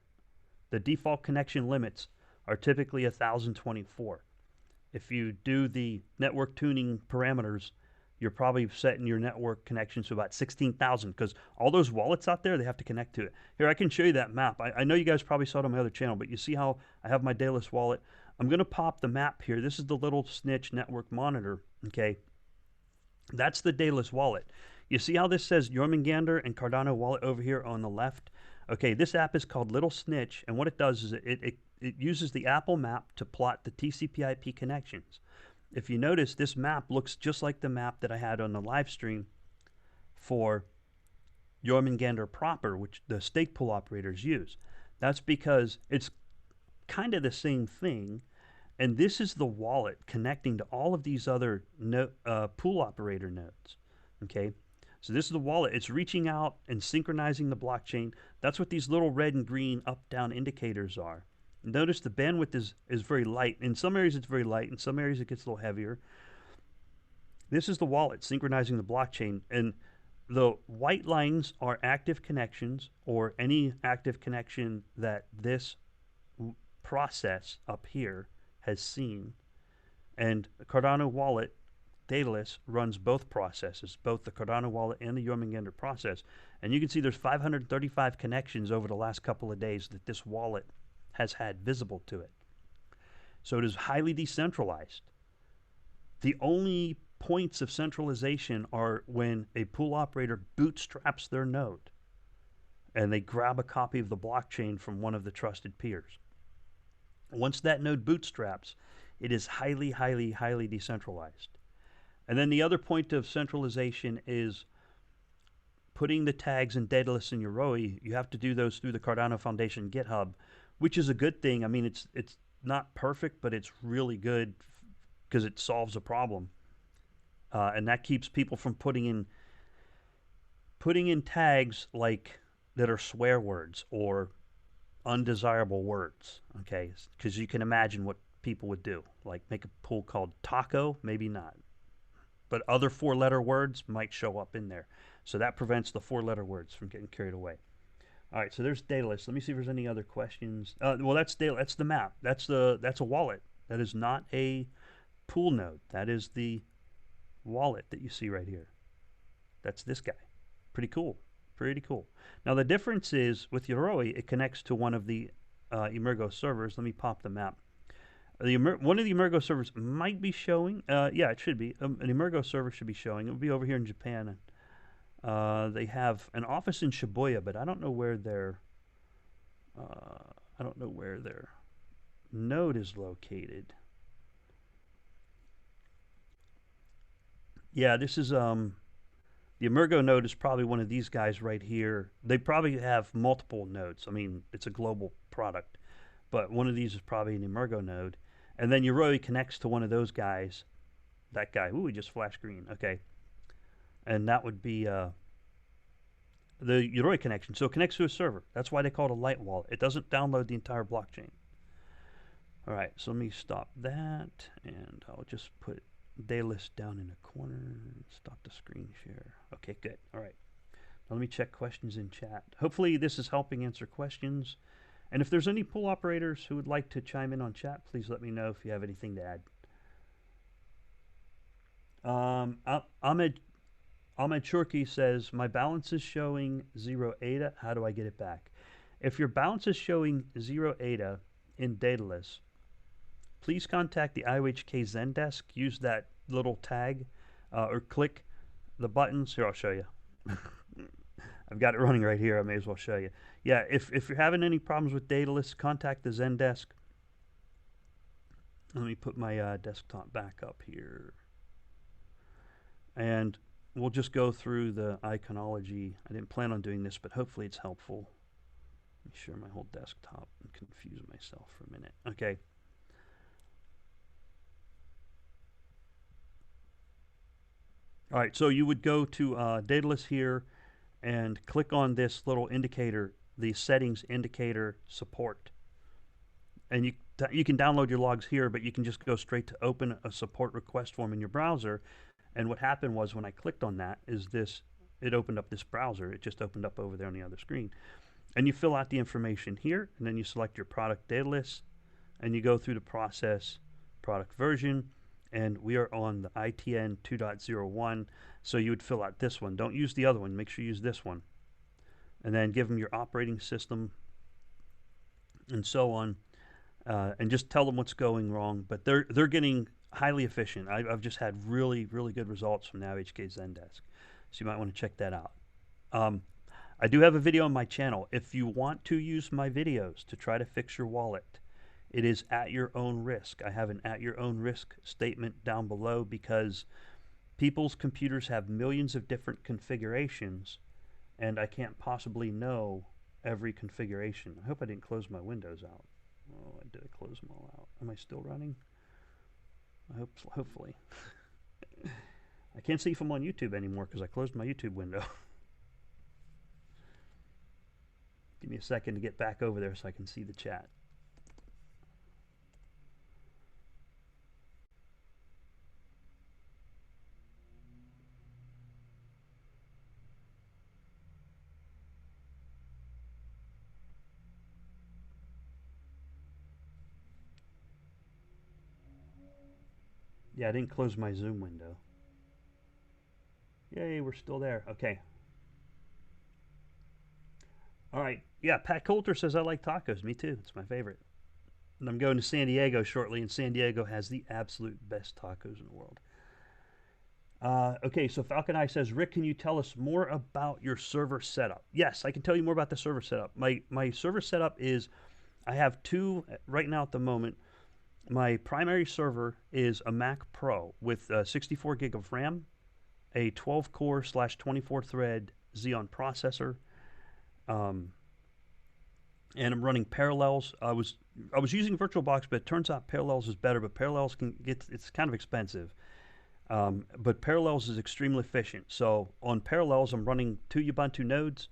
The default connection limits are typically 1024. If you do the network tuning parameters, you're probably setting your network connections to about 16,000 because all those wallets out there, they have to connect to it. Here, I can show you that map. I know you guys probably saw it on my other channel, but you see how I have my Daedalus wallet. I'm going to pop the map here. This is the little snitch network monitor, okay? That's the Daedalus wallet. You see how this says Jormungandr and Cardano wallet over here on the left? Okay, this app is called Little Snitch, and what it does is it uses the Apple map to plot the TCP/IP connections. If you notice, this map looks just like the map that I had on the live stream for Jormungandr proper, which the stake pool operators use. That's because it's kind of the same thing, and this is the wallet connecting to all of these other pool operator nodes. Okay, so this is the wallet. It's reaching out and synchronizing the blockchain. That's what these little red and green up-down indicators are. Notice the bandwidth is very light. In some areas it's very light. In some areas it gets a little heavier. This is the wallet synchronizing the blockchain. And the white lines are active connections or any active connection that this process up here has seen. And Cardano wallet, Daedalus, runs both processes, both the Cardano wallet and the Jormungandr process. And you can see there's 535 connections over the last couple of days that this wallet has had visible to it. So it is highly decentralized. The only points of centralization are when a pool operator bootstraps their node and they grab a copy of the blockchain from one of the trusted peers. Once that node bootstraps, it is highly, highly, highly decentralized. And then the other point of centralization is putting the tags in Daedalus and Yoroi. You have to do those through the Cardano Foundation GitHub, which is a good thing. I mean, it's not perfect, but it's really good because it solves a problem. And that keeps people from putting in tags like that are swear words or undesirable words, okay? Because you can imagine what people would do, like make a pool called taco, maybe not. But other four-letter words might show up in there. So that prevents the four-letter words from getting carried away. All right, so there's Daedalus. Let me see if there's any other questions. Well, that's Daedalus. That's the map. That's a wallet. That is not a pool node. That is the wallet that you see right here. That's this guy. Pretty cool. Pretty cool. Now the difference is with Yoroi, it connects to one of the Emergo servers. Let me pop the map. One of the Emergo servers might be showing. Yeah, it should be. An Emergo server should be showing. It will be over here in Japan. They have an office in Shibuya, but I don't know where their node is located. Yeah, this is the Emergo node is probably one of these guys right here. They probably have multiple nodes. I mean, it's a global product, but one of these is probably an Emergo node. And then Yoroi connects to one of those guys. That guy. Ooh, he just flashed green. Okay. And that would be the Yoroi connection. So it connects to a server. That's why they call it a light wallet. It doesn't download the entire blockchain. All right, so let me stop that, and I'll just put Daedalus down in the corner. Stop the screen share. Okay, good. All right. Now let me check questions in chat. Hopefully this is helping answer questions. And if there's any pool operators who would like to chime in on chat, please let me know if you have anything to add. Ahmed Shorky says, my balance is showing 0 ADA. How do I get it back? If your balance is showing 0 ADA in Daedalus, please contact the IOHK Zendesk. Use that little tag or click the buttons. Here, I'll show you. I've got it running right here. I may as well show you. Yeah, if you're having any problems with Daedalus, contact the Zendesk. Let me put my desktop back up here. And we'll just go through the iconology. I didn't plan on doing this, but hopefully it's helpful. Let me share my whole desktop and confuse myself for a minute. Okay. All right, so you would go to Daedalus here and click on this little indicator, the settings indicator support. And you can download your logs here, but you can just go straight to open a support request form in your browser. And what happened was when I clicked on that is this, it opened up this browser. It just opened up over there on the other screen. And you fill out the information here, and then you select your product Daedalus, and you go through the process, product version, and we are on the ITN 2.01, so you would fill out this one. Don't use the other one. Make sure you use this one. And then give them your operating system and so on, and just tell them what's going wrong. But they're getting highly efficient. I've just had really, really good results from NowHK Zendesk, so you might want to check that out. I do have a video on my channel. If you want to use my videos to try to fix your wallet, it is at your own risk. I have an at your own risk statement down below because people's computers have millions of different configurations, and I can't possibly know every configuration. I hope I didn't close my windows out. Oh, I did close them all out. Am I still running? I hope, hopefully. I can't see if I'm on YouTube anymore because I closed my YouTube window. Give me a second to get back over there so I can see the chat. Yeah, I didn't close my Zoom window. Yay, we're still there. Okay. All right. Yeah, Pat Coulter says, I like tacos. Me too. It's my favorite. And I'm going to San Diego shortly, and San Diego has the absolute best tacos in the world. Okay, so Falcon Eye says, Rick, can you tell us more about your server setup? Yes, I can tell you more about the server setup. My server setup is, I have two right now at the moment. My primary server is a Mac Pro with 64 gig of RAM, a 12-core / 24-thread Xeon processor, and I'm running Parallels. I was using VirtualBox, but it turns out Parallels is better. But Parallels it's kind of expensive. But Parallels is extremely efficient. So on Parallels, I'm running 2 Ubuntu nodes.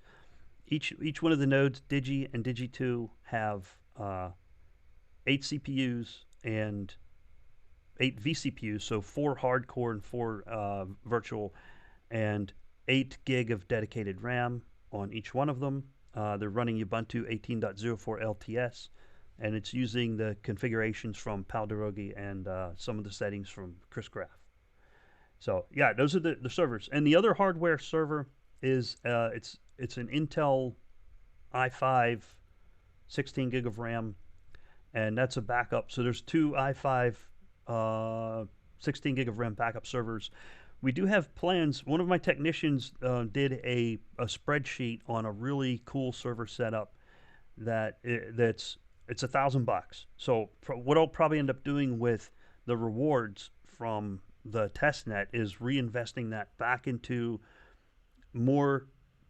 Each one of the nodes, DIGI and DIGI2, have 8 CPUs and 8 vCPUs, so 4 hardcore and 4 virtual, and 8 gig of dedicated RAM on each one of them. They're running Ubuntu 18.04 LTS, and it's using the configurations from Palderogi and some of the settings from Chris Graff. So yeah, those are the servers. And the other hardware server is it's an Intel i5, 16 gig of RAM, and that's a backup. So there's 2 i5 16 gig of RAM backup servers. We do have plans. One of my technicians did a spreadsheet on a really cool server setup it's $1,000. So what I'll probably end up doing with the rewards from the testnet is reinvesting that back into more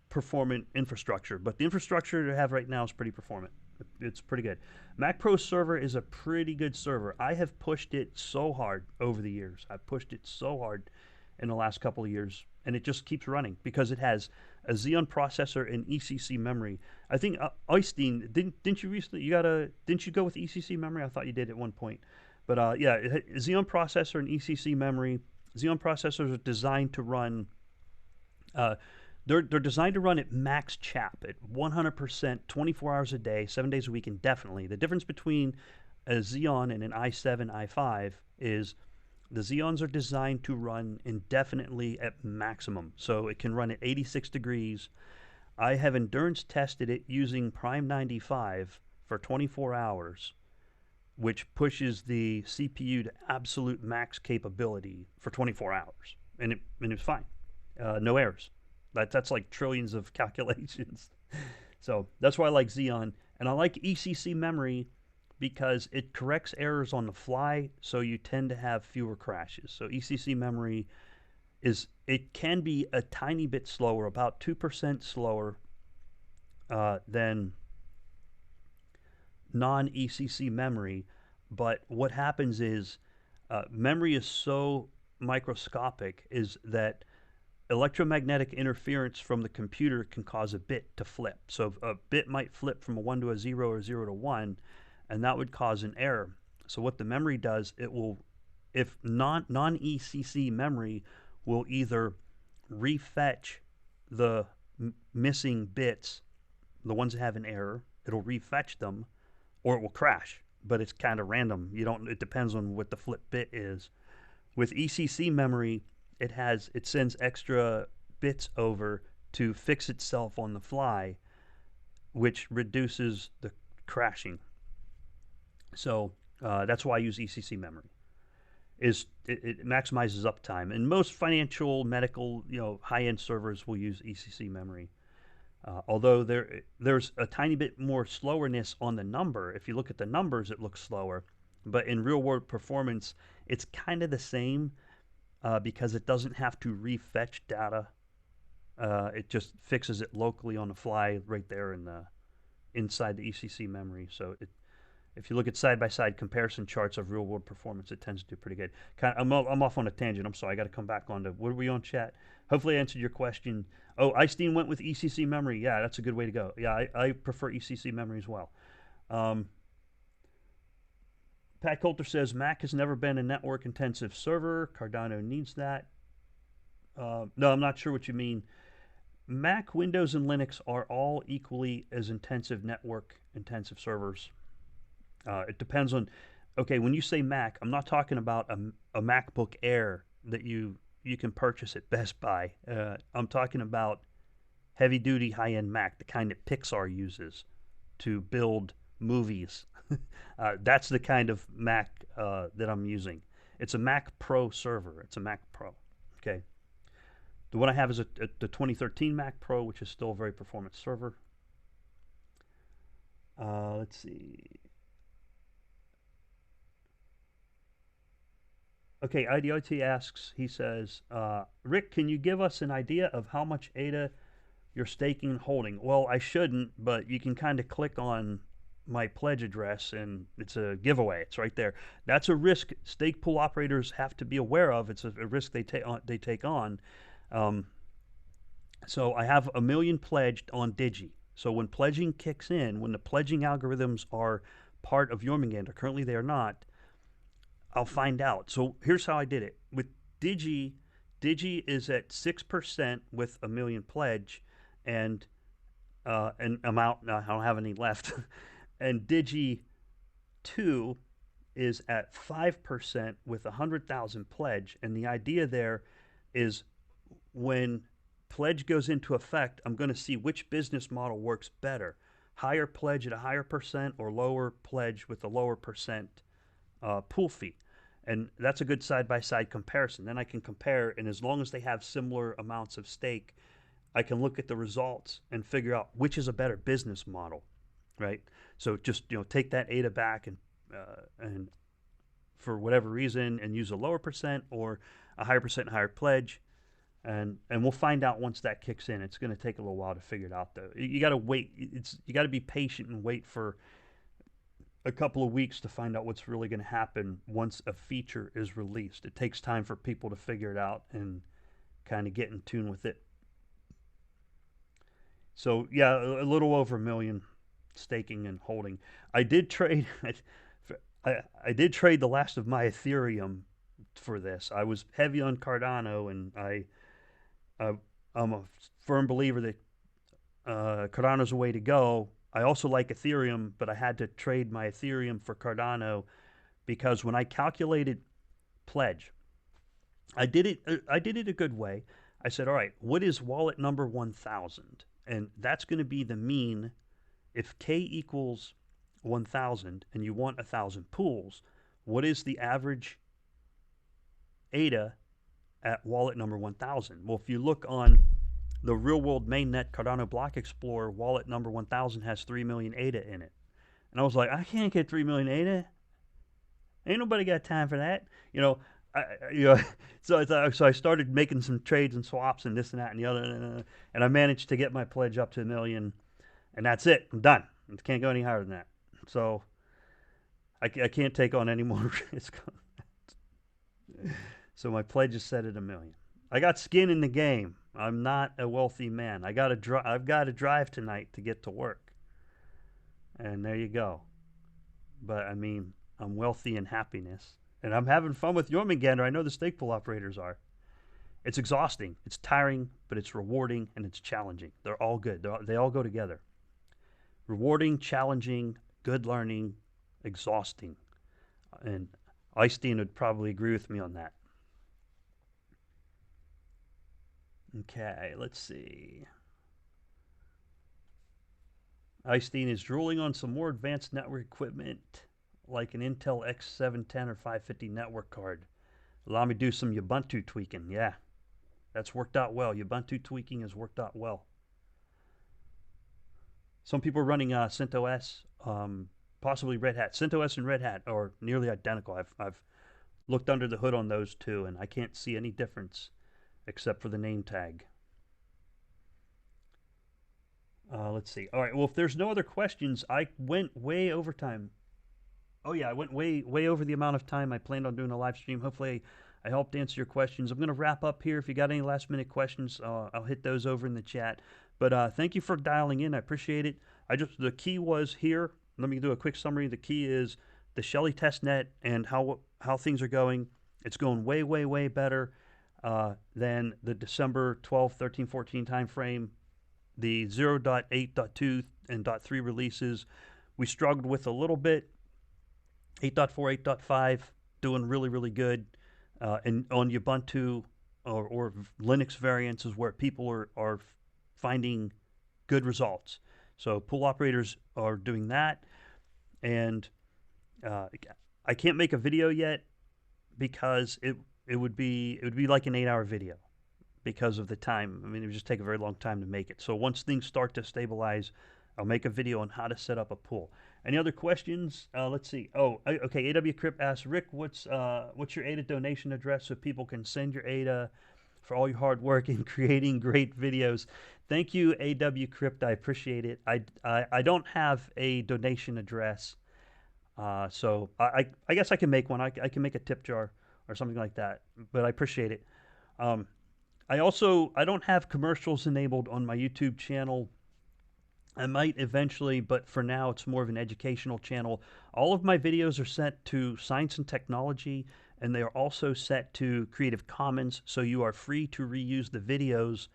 performant infrastructure. But the infrastructure I have right now is pretty performant. It's pretty good. Mac Pro server is a pretty good server. I have pushed it so hard over the years. I've pushed it so hard in the last couple of years, and it just keeps running because it has a Xeon processor and ECC memory. I think Eystein, didn't you recently? Didn't you go with ECC memory? I thought you did at one point. But yeah, Xeon processor and ECC memory. Xeon processors are designed to run. They're designed to run at max chap at 100%, 24 hours a day, 7 days a week indefinitely. The difference between a Xeon and an i7, i5 is the Xeons are designed to run indefinitely at maximum. So it can run at 86 degrees. I have endurance tested it using Prime 95 for 24 hours, which pushes the CPU to absolute max capability for 24 hours. And it was fine. No errors. That's like trillions of calculations. So that's why I like Xeon. And I like ECC memory because it corrects errors on the fly, so you tend to have fewer crashes. So ECC memory it can be a tiny bit slower, about 2% slower than non-ECC memory. But what happens is memory is so microscopic is that electromagnetic interference from the computer can cause a bit to flip. So a bit might flip from a 1 to a 0 or 0 to 1, and that would cause an error. So what the memory does, it will, if non-ECC memory will either refetch the missing bits, the ones that have an error, it'll refetch them, or it will crash. But it's kind of random. It depends on what the flip bit is. With ECC memory, it sends extra bits over to fix itself on the fly, which reduces the crashing. So that's why I use ECC memory. It maximizes uptime, and most financial, medical, high-end servers will use ECC memory. Although there's a tiny bit more slowerness on the number. If you look at the numbers, it looks slower, but in real-world performance, it's kind of the same because it doesn't have to refetch data. It just fixes it locally on the fly right there inside the ECC memory. So if you look at side-by-side comparison charts of real-world performance, it tends to do pretty good. I'm off on a tangent. I'm sorry. I got to come back on to what are we on chat? Hopefully I answered your question. Oh, Einstein went with ECC memory. Yeah, that's a good way to go. Yeah, I prefer ECC memory as well. Pat Coulter says, Mac has never been a network-intensive server. Cardano needs that. No, I'm not sure what you mean. Mac, Windows, and Linux are all equally as intensive network-intensive servers. It depends on, okay, when you say Mac, I'm not talking about a MacBook Air that you can purchase at Best Buy. I'm talking about heavy-duty, high-end Mac, the kind that Pixar uses to build movies. That's the kind of Mac that I'm using. It's a Mac Pro server. It's a Mac Pro, okay? The one I have is the 2013 Mac Pro, which is still a very performance server. Let's see. Okay, IDOT asks, he says, Rick, can you give us an idea of how much ADA you're staking and holding? Well, I shouldn't, but you can kind of click on my pledge address and it's a giveaway. It's right there. That's a risk stake pool operators have to be aware of. It's a risk they take on. So I have 1 million pledged on DIGI. So when pledging kicks in, when the pledging algorithms are part of Jormungandr, currently they are not, I'll find out. So here's how I did it. With DIGI is at 6% with 1 million pledge, and I'm out. I don't have any left. And DIGI 2 is at 5% with 100,000 pledge. And the idea there is when pledge goes into effect, I'm going to see which business model works better. Higher pledge at a higher percent or lower pledge with a lower percent pool fee. And that's a good side-by-side comparison. Then I can compare, and as long as they have similar amounts of stake, I can look at the results and figure out which is a better business model, right? So just take that ADA back and for whatever reason and use a lower percent or a higher percent and higher pledge, and we'll find out once that kicks in. It's going to take a little while to figure it out, though. You got to wait. You got to be patient and wait for a couple of weeks to find out what's really going to happen once a feature is released. It takes time for people to figure it out and kind of get in tune with it. So yeah, a little over 1 million staking and holding. I did trade. I did trade the last of my Ethereum for this. I was heavy on Cardano, and I'm a firm believer that Cardano's a way to go. I also like Ethereum, but I had to trade my Ethereum for Cardano because when I calculated pledge, I did it a good way. I said, all right, what is wallet number 1,000? And that's going to be the mean. If K equals 1,000 and you want 1,000 pools, what is the average ADA at wallet number 1,000? Well, if you look on the real world mainnet Cardano Block Explorer, wallet number 1,000 has 3 million ADA in it. And I was like, I can't get 3 million ADA. Ain't nobody got time for that. You know, you know, so I started making some trades and swaps and this and that and the other, and I managed to get my pledge up to 1 million, and that's it. I'm done. It can't go any higher than that. So I can't take on any more risk. So my pledge is set at 1 million. I got skin in the game. I'm not a wealthy man. I've got to drive tonight to get to work. And there you go. But I mean, I'm wealthy in happiness. And I'm having fun with Jormungandr. I know the stake pool operators are. It's exhausting. It's tiring, but it's rewarding and it's challenging. They're all good. They all go together. Rewarding, challenging, good learning, exhausting. And Eystein would probably agree with me on that. Okay, let's see. Eystein is drooling on some more advanced network equipment like an Intel X710 or 550 network card. Allow me to do some Ubuntu tweaking. Yeah, that's worked out well. Ubuntu tweaking has worked out well. Some people are running CentOS, possibly Red Hat. CentOS and Red Hat are nearly identical. I've looked under the hood on those two, and I can't see any difference except for the name tag. Let's see. All right. Well, if there's no other questions, I went way over time. Oh yeah, I went way over the amount of time I planned on doing a live stream. Hopefully, I helped answer your questions. I'm going to wrap up here. If you got any last minute questions, I'll hit those over in the chat. But thank you for dialing in. I appreciate it. The key was here. Let me do a quick summary. The key is the Shelley Testnet and how things are going. It's going way better than the December 12, 13, 14 time frame. The 0.8.2 and .3 releases we struggled with a little bit. 8.4, 8.5 doing really good. And on Ubuntu or Linux variants is where people are finding good results. So pool operators are doing that. And I can't make a video yet because it would be like an 8-hour video because of the time. I mean, it would just take a very long time to make it. So once things start to stabilize, I'll make a video on how to set up a pool. Any other questions? Let's see. Oh, okay. AW Crypt asks, Rick, what's your ADA donation address so people can send your ADA for all your hard work in creating great videos? Thank you, AW Crypt. I appreciate it. I don't have a donation address, so I guess I can make one. I can make a tip jar or something like that. But I appreciate it. I don't have commercials enabled on my YouTube channel. I might eventually, but for now it's more of an educational channel. All of my videos are set to science and technology, and they are also set to Creative Commons, so you are free to reuse the videos.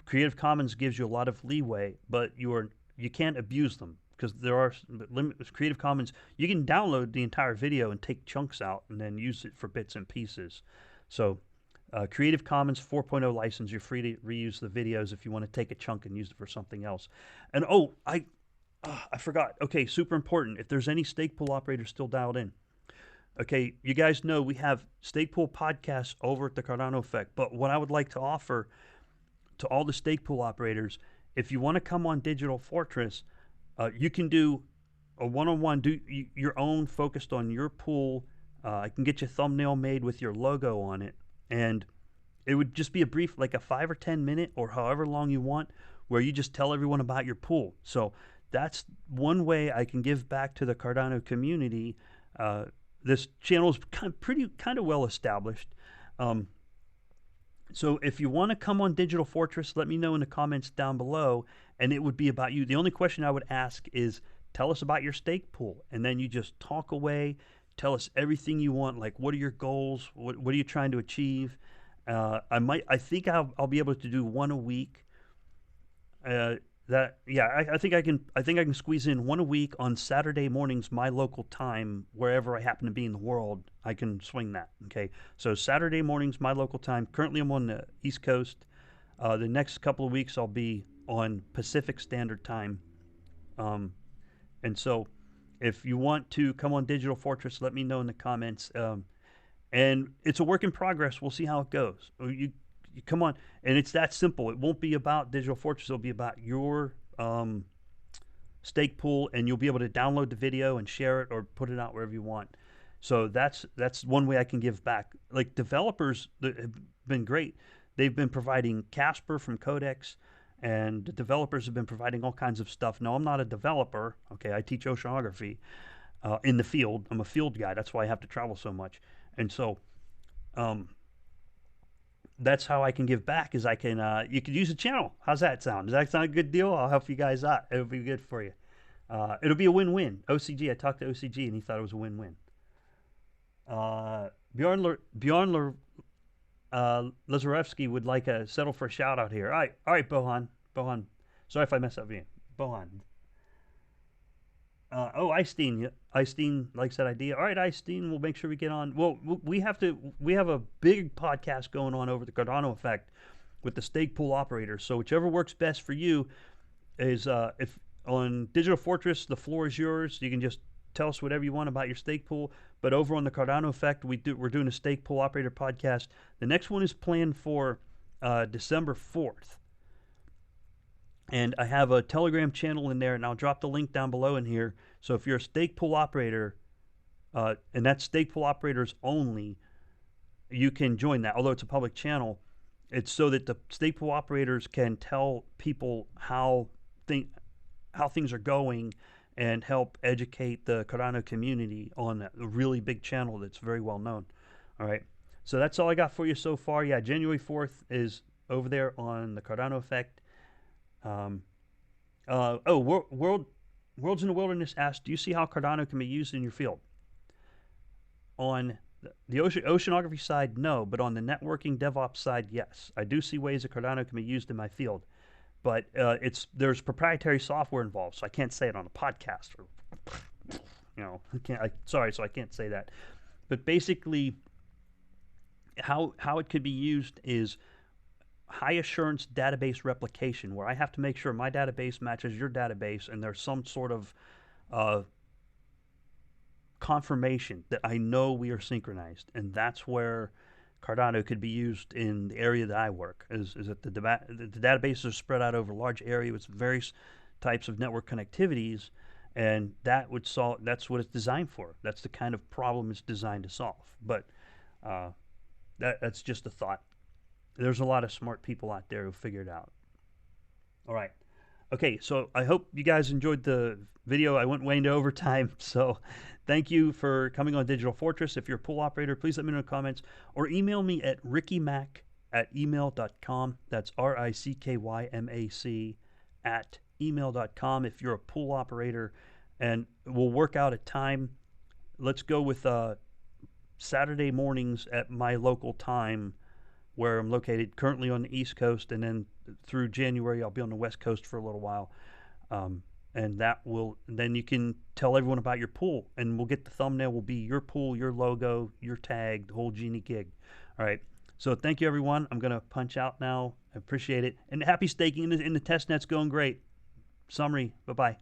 Creative Commons gives you a lot of leeway, but you can't abuse them because there are limits. Creative Commons, you can download the entire video and take chunks out and then use it for bits and pieces. So Creative Commons 4.0 license, you're free to reuse the videos if you want to take a chunk and use it for something else. And I forgot. Okay, super important. If there's any stake pool operators still dialed in, okay, you guys know we have stake pool podcasts over at the Cardano Effect. But what I would like to offer to all the stake pool operators, if you want to come on Digital Fortress, you can do a one-on-one, do your own focused on your pool. I can get you a thumbnail made with your logo on it. And it would just be a brief, like a 5 or 10 minute or however long you want, where you just tell everyone about your pool. So that's one way I can give back to the Cardano community. This channel is kind of well established. So if you want to come on Digital Fortress, let me know in the comments down below, and it would be about you. The only question I would ask is, tell us about your stake pool, and then you just talk away. Tell us everything you want, like what are your goals, what are you trying to achieve. I think I'll be able to do one a week. I think I can squeeze in one a week on Saturday mornings, my local time, wherever I happen to be in the world. I can swing that. Okay, so Saturday mornings, my local time. Currently, I'm on the East Coast. The next couple of weeks, I'll be on Pacific Standard Time. And so, if you want to come on Digital Fortress, let me know in the comments. And it's a work in progress. We'll see how it goes. You come on, and it's that simple. It won't be about Digital Fortress. It'll be about your stake pool, and you'll be able to download the video and share it or put it out wherever you want. So that's one way I can give back. Like developers that have been great. They've been providing Casper from Codex, and the developers have been providing all kinds of stuff. Now, I'm not a developer. Okay, I teach oceanography in the field. I'm a field guy. That's why I have to travel so much. And so that's how I can give back. Is I can you could use a channel. How's that sound? Does that sound a good deal? I'll help you guys out. It'll be good for you. It'll be a win-win. OCG. I talked to OCG and he thought it was a win-win. Bjorn Lazarevsky would like a settle for a shout out here. All right, Bohan. Sorry if I mess up your name. Bohan. Eystein likes that idea. All right, Eystein, we'll make sure we get on. Well, we have a big podcast going on over the Cardano effect with the stake pool operators. So whichever works best for you is if on Digital Fortress, the floor is yours. You can just tell us whatever you want about your stake pool. But over on the Cardano effect, we're doing a stake pool operator podcast. The next one is planned for December 4th. And I have a Telegram channel in there, and I'll drop the link down below in here. So if you're a stake pool operator, and that's stake pool operators only, you can join that. Although it's a public channel, it's so that the stake pool operators can tell people how things are going and help educate the Cardano community on a really big channel that's very well known. All right. So that's all I got for you so far. Yeah, January 4th is over there on the Cardano effect. Worlds in the Wilderness asked, do you see how Cardano can be used in your field? On the oceanography side, no, but on the networking DevOps side, yes. I do see ways that Cardano can be used in my field, but there's proprietary software involved, so I can't say it on a podcast. Sorry, so I can't say that. But basically, how it could be used is high assurance database replication, where I have to make sure my database matches your database, and there's some sort of confirmation that I know we are synchronized, and that's where Cardano could be used in the area that I work. Is that the databases are spread out over a large area with various types of network connectivities, and that would solve. That's what it's designed for. That's the kind of problem it's designed to solve. But that's just a thought. There's a lot of smart people out there who figure it out. All right. Okay, so I hope you guys enjoyed the video. I went way into overtime, so thank you for coming on Digital Fortress. If you're a pool operator, please let me know in the comments or email me at rickymac@email.com. That's RICKYMAC@email.com if you're a pool operator, and we'll work out a time. Let's go with Saturday mornings at my local time, where I'm located currently on the East Coast, and then through January I'll be on the West Coast for a little while. And then you can tell everyone about your pool, and we'll get the thumbnail will be your pool, your logo, your tag, the whole genie gig. All right. So thank you, everyone. I'm going to punch out now. I appreciate it. And happy staking, and the test net's going great. Summary. Bye-bye.